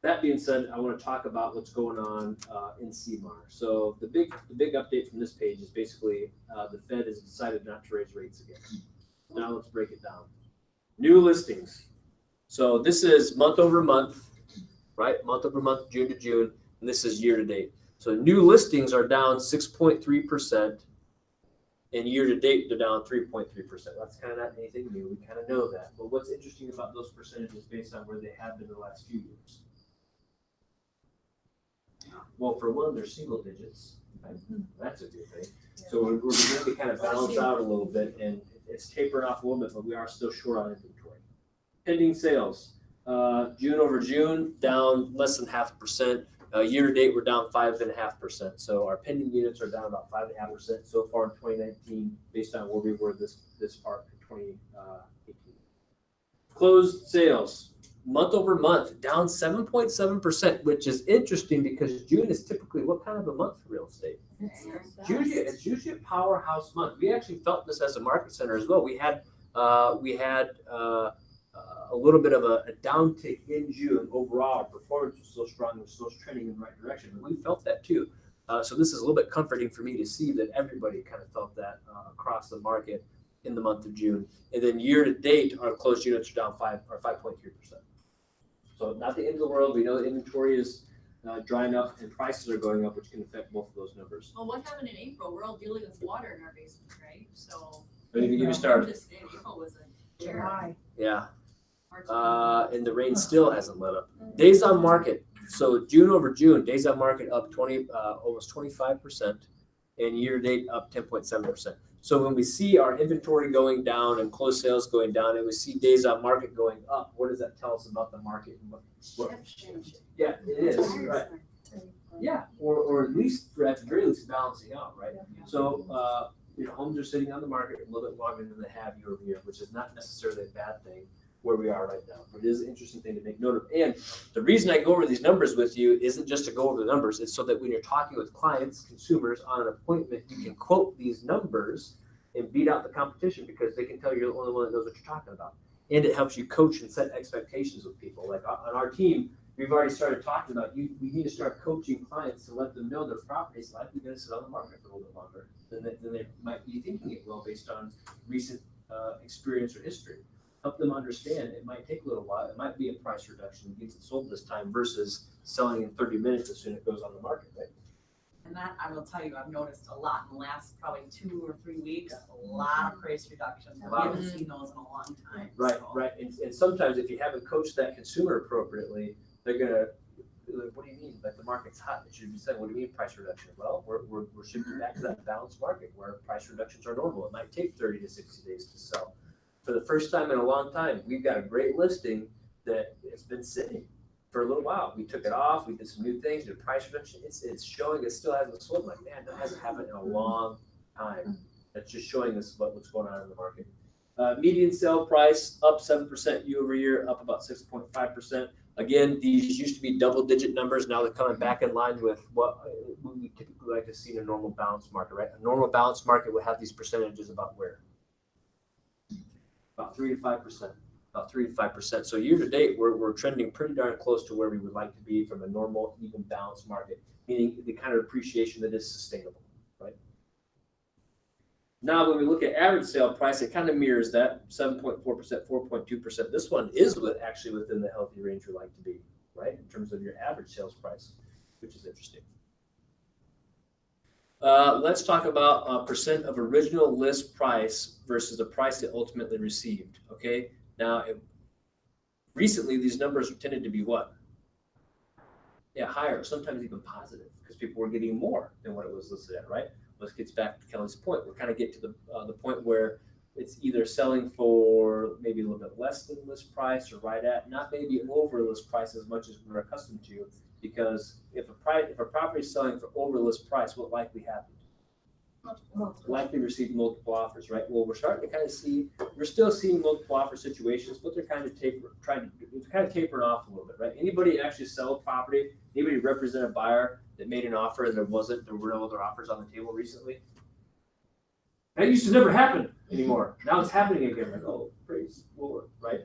That being said, I want to talk about what's going on in CMAR. So the big update from this page is basically the Fed has decided not to raise rates again. Now let's break it down. New listings. So this is month over month, right? Month over month, June to June, and this is year to date. So new listings are down 6.3%, and year to date they're down 3.3%. That's kind of not anything new. We kind of know that. But what's interesting about those percentages based on where they have been the last few years? Well, for one, they're single digits. Right? That's a good thing. So we're going to kind of balance out a little bit, and it's tapering off a little bit, but we are still short on inventory. Pending sales, June over June, down less than 0.5%. Year to date, we're down 5.5%. So our pending units are down about 5.5% so far in 2019, based on where we were this part in 2018. Closed sales, month over month, down 7.7%, which is interesting because June is typically what kind of a month for real estate? It's usually a powerhouse month. We actually felt this as a market center as well. We had a little bit of a downtick in June overall. Our performance was so strong, it was still trending in the right direction, but we felt that too. So this is a little bit comforting for me to see that everybody kind of felt that across the market in the month of June. And then year to date, our closed units are down 5.3%. So not the end of the world. We know the inventory is drying up and prices are going up, which can affect both of those numbers. Well, what happened in April? We're all dealing with water in our basement, right? So. Don't even get me started. I'm just saying, April was a July. Yeah. March. And the rain still hasn't let up. Days on market. So June over June, days on market up almost 25%, and year to date up 10.7%. So when we see our inventory going down and closed sales going down, and we see days on market going up, what does that tell us about the market? Yeah, it is, right? Yeah, or at least, at the very least, balancing out, right? So, homes are sitting on the market a little bit longer than they have year over year, which is not necessarily a bad thing where we are right now, but it is an interesting thing to make note of. And the reason I go over these numbers with you isn't just to go over the numbers, it's so that when you're talking with clients, consumers on an appointment, you can quote these numbers and beat out the competition because they can tell you're the only one that knows what you're talking about. And it helps you coach and set expectations with people. Like on our team, we've already started talking about we need to start coaching clients to let them know their property is likely going to sit on the market for a little bit longer than they might be thinking it will based on recent experience or history. Help them understand it might take a little while. It might be a price reduction to get it sold this time versus selling in 30 minutes as soon as it goes on the market, right? And that, I will tell you, I've noticed a lot in the last probably 2 or 3 weeks, a lot of price reductions. We haven't seen those in a long time. Right, so. right. And sometimes if you haven't coached that consumer appropriately, they're gonna be like, what do you mean? Like the market's hot. It should be saying, what do you mean price reduction? Well, we're shifting back to that balanced market where price reductions are normal. It might take 30 to 60 days to sell. For the first time in a long time, we've got a great listing that has been sitting for a little while. We took it off, we did some new things, did price reduction. It's showing it still hasn't sold. Like, man, that hasn't happened in a long time. That's just showing us what's going on in the market. Median sale price up 7% year over year, up about 6.5%. Again, these used to be double-digit numbers. Now they're coming back in line with what we typically like to see in a normal balanced market, right? A normal balanced market would have these percentages about where? About 3 to 5%. About 3 to 5%. So year to date, we're trending pretty darn close to where we would like to be from a normal, even balanced market, meaning the kind of appreciation that is sustainable, right? Now, when we look at average sale price, it kind of mirrors that 7.4%, 4.2%. This one is actually within the healthy range we like to be, right? In terms of your average sales price, which is interesting. Let's talk about percent of original list price versus the price they ultimately received, okay? Now, recently, these numbers tended to be what? Yeah, higher, sometimes even positive, because people were getting more than what it was listed at, right? This gets back to Kelly's point. We're kind of get to the point where it's either selling for maybe a little bit less than list price or right at, not maybe over list price as much as we're accustomed to, because if a property is selling for over list price, what likely happened? Likely received multiple offers, right? Well, we're starting to kind of see, we're still seeing multiple offer situations, but they're kind of tapering off a little bit, right? Anybody actually sell a property, anybody represent a buyer that made an offer and there were no other offers on the table recently? That used to never happen anymore. Now it's happening again. Like, oh, praise the Lord, right?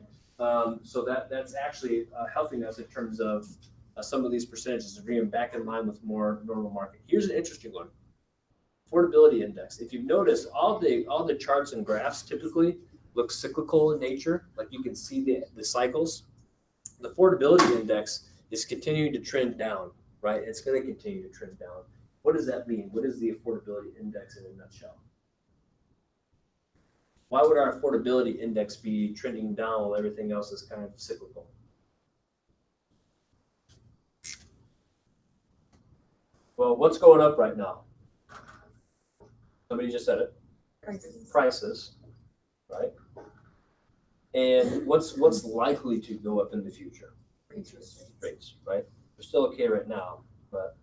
So that's actually helping us in terms of some of these percentages are bringing back in line with more normal market. Here's an interesting one. Affordability index. If you've noticed, all the charts and graphs typically look cyclical in nature. Like you can see the cycles. The affordability index is continuing to trend down, right? It's going to continue to trend down. What does that mean? What is the affordability index in a nutshell? Why would our affordability index be trending down while everything else is kind of cyclical? Well, what's going up right now? Somebody just said it. Prices, right? And what's likely to go up in the future? Rates, right? They're still okay right now, but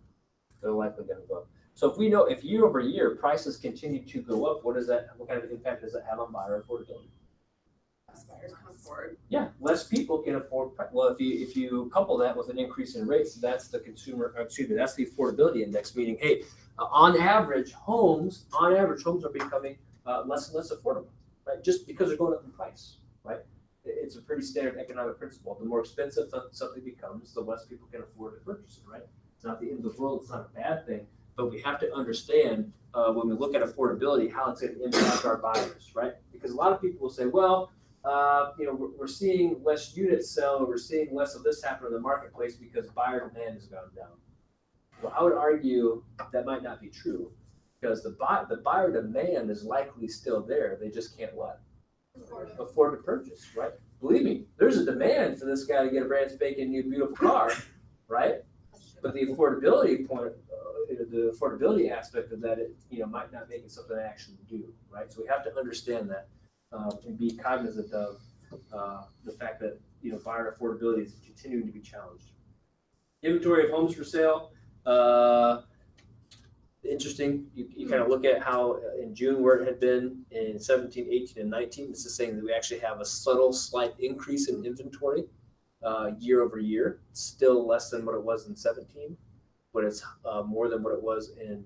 they're likely going to go up. So if year over year prices continue to go up, what kind of impact does that have on buyer affordability? Less buyers can afford. Yeah, less people can afford. Well, if you couple that with an increase in rates, that's the that's the affordability index, meaning, hey, on average, homes are becoming less and less affordable, right? Just because they're going up in price, right? It's a pretty standard economic principle. The more expensive something becomes, the less people can afford to purchase it, right? It's not the end of the world. It's not a bad thing, but we have to understand when we look at affordability, how it's going to impact our buyers, right? Because a lot of people will say, well, we're seeing less units sell, or we're seeing less of this happen in the marketplace because buyer demand has gone down. Well, I would argue that might not be true, because the buyer demand is likely still there. They just can't what? Afford to purchase, right? Believe me, there's a demand for this guy to get a brand spanking new beautiful car, right? But the affordability the affordability aspect of that, might not make it something I actually do, right? So we have to understand that and be cognizant of the fact that buyer affordability is continuing to be challenged. Inventory of homes for sale. Interesting. You kind of look at how in June where it had been in 17, 18, and 19. This is saying that we actually have a subtle, slight increase in inventory year over year. Still less than what it was in 17, but it's more than what it was in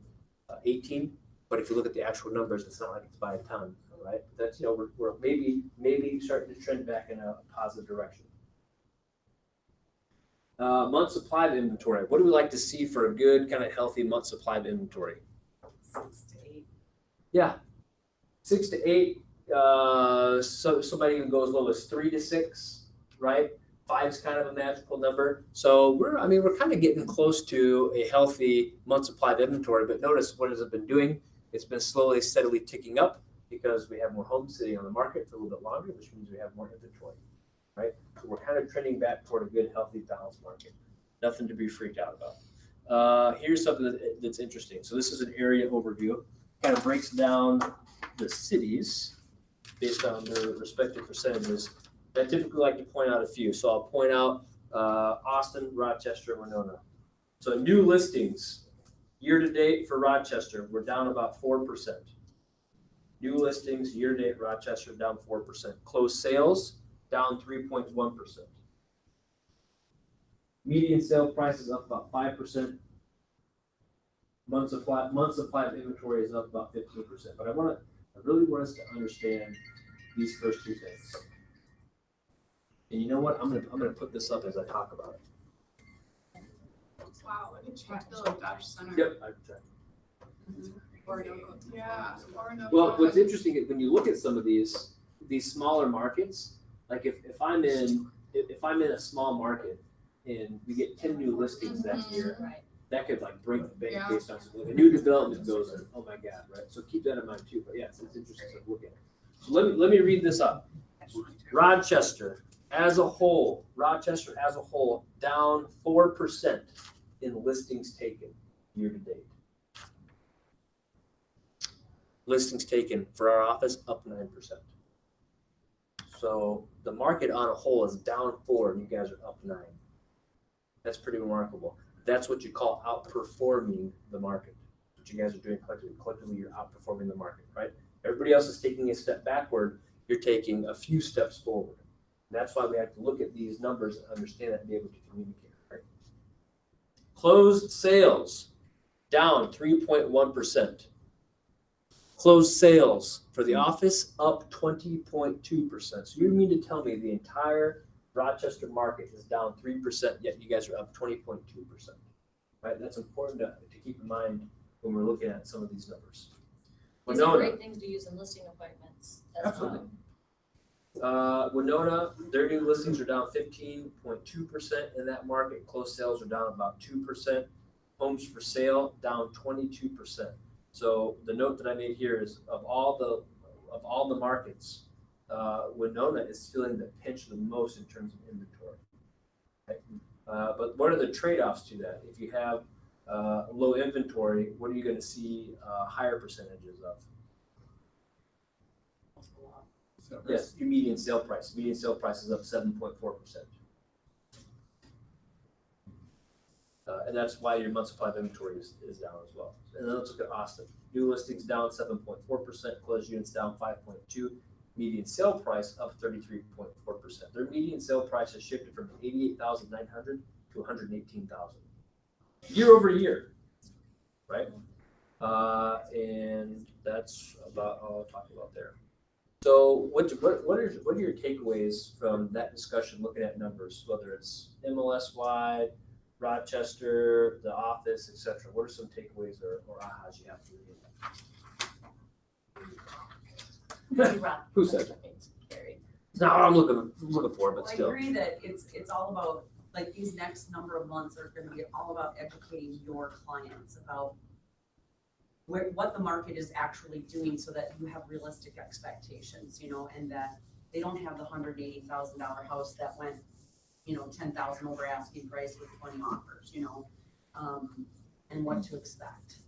18. But if you look at the actual numbers, it's not like it's by a ton, right? That's we're maybe starting to trend back in a positive direction. Month supply of inventory. What do we like to see for a good kind of healthy month supply of inventory? 6 to 8. Yeah, 6 to 8. So somebody even go as low as 3 to 6, right? 5's kind of a magical number. So we're kind of getting close to a healthy month supply of inventory. But notice what has it been doing? It's been slowly, steadily ticking up because we have more homes sitting on the market for a little bit longer, which means we have more inventory. Right? So we're kind of trending back toward a good, healthy, balanced market. Nothing to be freaked out about. Here's something that's interesting. So this is an area overview. Kind of breaks down the cities based on their respective percentages. I typically like to point out a few. So I'll point out Austin, Rochester, and Winona. So new listings, year to date for Rochester, we're down about 4%. New listings, year to date, Rochester, down 4%. Closed sales, down 3.1%. Median sale price is up about 5%. Month supply of inventory is up about 15%. But I really want us to understand these first two things. And you know what? I'm gonna put this up as I talk about it. Wow, I didn't check the Dodge Center. Yep, I checked. Yeah. Well, what's interesting is when you look at some of these smaller markets, like if I'm in a small market and we get 10 new listings that year, that could like break the bank based on something. Like a new development goes in, oh my God, right? So keep that in mind too. But yeah, it's interesting to look at. So let me read this up. Rochester as a whole, down 4% in listings taken year to date. Listings taken for our office up 9%. So the market on a whole is down 4 and you guys are up 9. That's pretty remarkable. That's what you call outperforming the market. What you guys are doing collectively, you're outperforming the market, right? Everybody else is taking a step backward. You're taking a few steps forward. And that's why we have to look at these numbers and understand that and be able to communicate, right? Closed sales down 3.1%. Closed sales for the office up 20.2%. So you mean to tell me the entire Rochester market is down 3%, yet you guys are up 20.2%, right? That's important to keep in mind when we're looking at some of these numbers. These are great things to use in listing appointments. Absolutely. Winona, their new listings are down 15.2% in that market. Closed sales are down about 2%. Homes for sale down 22%. So the note that I made here is of all the markets, Winona is feeling the pinch the most in terms of inventory. Okay? But what are the trade-offs to that? If you have low inventory, what are you going to see higher percentages of? Yes, your median sale price. Median sale price is up 7.4%. And that's why your month supply of inventory is down as well. And then let's look at Austin. New listings down 7.4%, closed units down 5.2%, median sale price up 33.4%. Their median sale price has shifted from 88,900 to 118,000 year over year, right? And that's about all I'll talk about there. So what are your takeaways from that discussion looking at numbers, whether it's MLS wide, Rochester, the office, etc.? What are some takeaways or ahas you have to read? Who said that? not what I'm looking for, but Well, I still. agree that it's all about, like, these next number of months are gonna be all about educating your clients about what the market is actually doing so that you have realistic expectations, you know, and that they don't have the $180,000 house that went, you know, 10,000 over asking price with 20 offers, you know, and what to expect.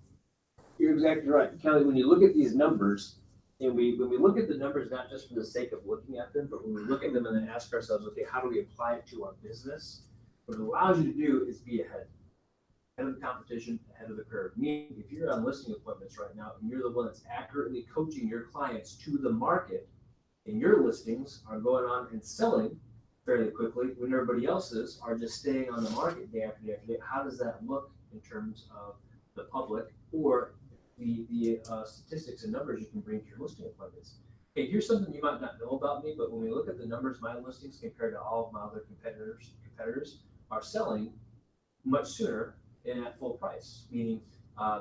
You're exactly right. Kelly, when you look at these numbers, and when we look at the numbers, not just for the sake of looking at them, but when we look at them and then ask ourselves, okay, how do we apply it to our business? What it allows you to do is be ahead of the competition, ahead of the curve. Meaning, if you're on listing appointments right now, and you're the one that's accurately coaching your clients to the market, and your listings are going on and selling fairly quickly when everybody else's are just staying on the market day after day after day, how does that look in terms of the public or the statistics and numbers you can bring to your listing appointments? Hey, here's something you might not know about me, but when we look at the numbers, my listings compared to all of my other competitors are selling much sooner and at full price, meaning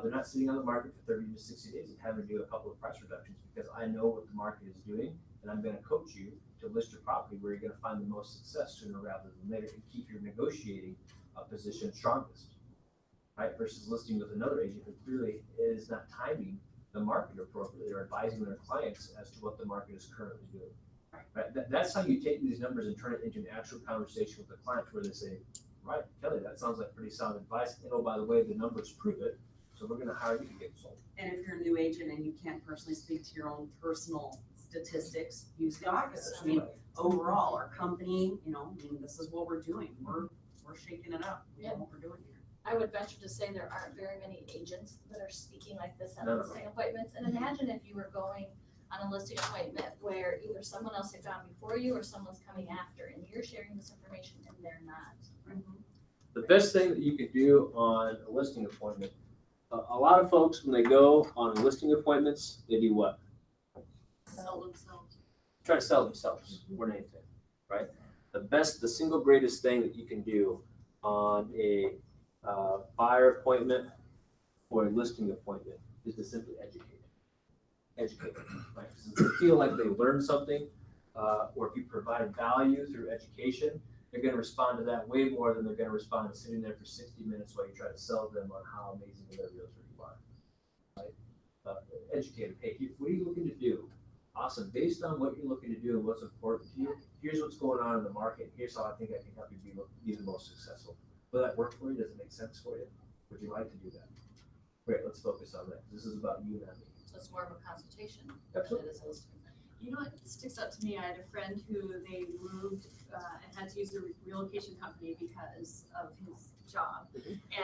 they're not sitting on the market for 30 to 60 days and having to do a couple of price reductions because I know what the market is doing and I'm going to coach you to list your property where you're going to find the most success sooner rather than later and keep your negotiating position strongest, right? Versus listing with another agent who clearly is not timing the market appropriately or advising their clients as to what the market is currently doing. Right? That's how you take these numbers and turn it into an actual conversation with the client where they say, right, Kelly, that sounds like pretty sound advice. And oh, by the way, the numbers prove it. So we're going to hire you to get sold. And if you're a new agent and you can't personally speak to your own personal statistics, use the office. I mean, overall, our company, you know, I mean, this is what we're doing. We're shaking it up. We know what we're doing here. I would venture to say there aren't very many agents that are speaking like this at No. listing appointments. And imagine if you were going on a listing appointment where either someone else had gone before you or someone's coming after, and you're sharing this information and they're not. The best thing that you could do on a listing appointment, a lot of folks, when they go on listing appointments, they do what? Sell themselves. Try to sell themselves more than anything, right? The single greatest thing that you can do on a buyer appointment or a listing appointment is to simply educate them, right? If they feel like they learned something, or if you provide value through education, they're going to respond to that way more than they're going to respond to sitting there for 60 minutes while you try to sell them on how amazing of a realtor you are, right? Educate them. Hey, what are you looking to do? Awesome. Based on what you're looking to do and what's important to you, here's what's going on in the market. Here's how I think I can help you be the most successful. Will that work for you? Does it make sense for you? Would you like to do that? Great, let's focus on that. This is about you, not me. So it's more of a consultation. Absolutely. Than it is a listing. You know what sticks out to me? I had a friend who they moved and had to use a relocation company because of his job.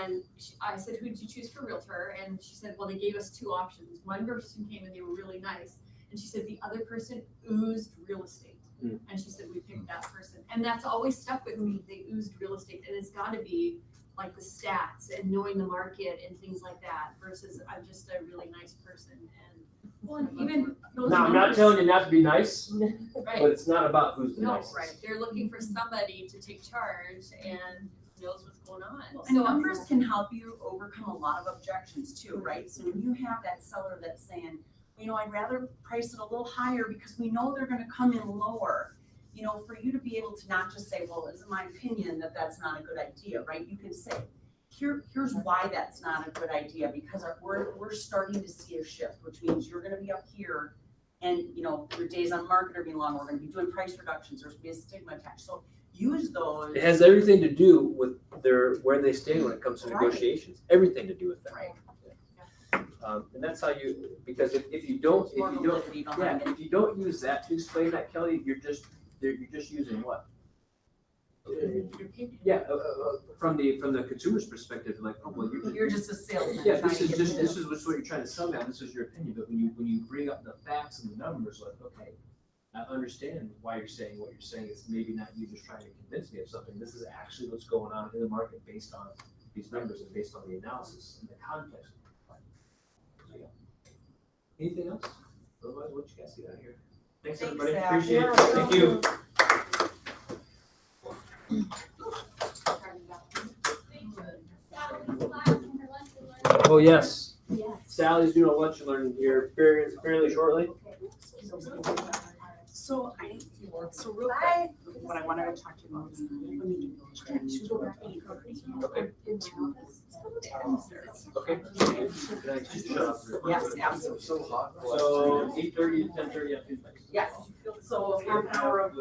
And I said, who did you choose for realtor? And she said, well, they gave us two options. One person came and they were really nice. And she said the other person oozed real estate. And she said, we picked that person. And that's always stuck with me. They oozed real estate. And it's got to be like the stats and knowing the market and things like that versus I'm just a really nice person. And well, and even those Now, I'm numbers, not telling you not to be nice, right? but it's not about who's the No, nicest. right. They're looking for somebody to take charge and knows what's going on. And numbers can help you overcome a lot of objections too, right? So when you have that seller that's saying, you know, I'd rather price it a little higher because we know they're gonna come in lower. You know, for you to be able to not just say, well, it's my opinion that that's not a good idea, right? You can say, here's why that's not a good idea, because we're starting to see a shift, which means you're gonna be up here and, you know, your days on market are being long, we're gonna be doing price reductions, there's gonna be a stigma attached. So use those. It has everything to do with where they stand when it comes to negotiations. Everything to do with that. Right. And that's how you, because if you don't use that to explain that, Kelly, you're just using what? Yeah, from the consumer's perspective, like, oh, well, You're just a salesman. Yeah, trying this to is get just, business. this is what you're trying to sell now, this is your opinion, but when you bring up the facts and the numbers, like, okay, I understand why you're saying what you're saying, it's maybe not you just trying to convince me of something, this is actually what's going on in the market based on these numbers and based on the analysis and the context. So, yeah. Anything else? Otherwise, what you guys get out of here? Thanks, everybody, Zach. appreciate it, thank you. Oh, yes. Sally's doing a lunch and learn here fairly shortly. So So real Bye. quick, what I wanted to talk to you about is the meeting. Should we go back in Okay. in my office? Okay. Can I just shut up? real quick? Yes, absolutely. So 8:30 to 10:30 on Tuesday. Yes, so half an hour of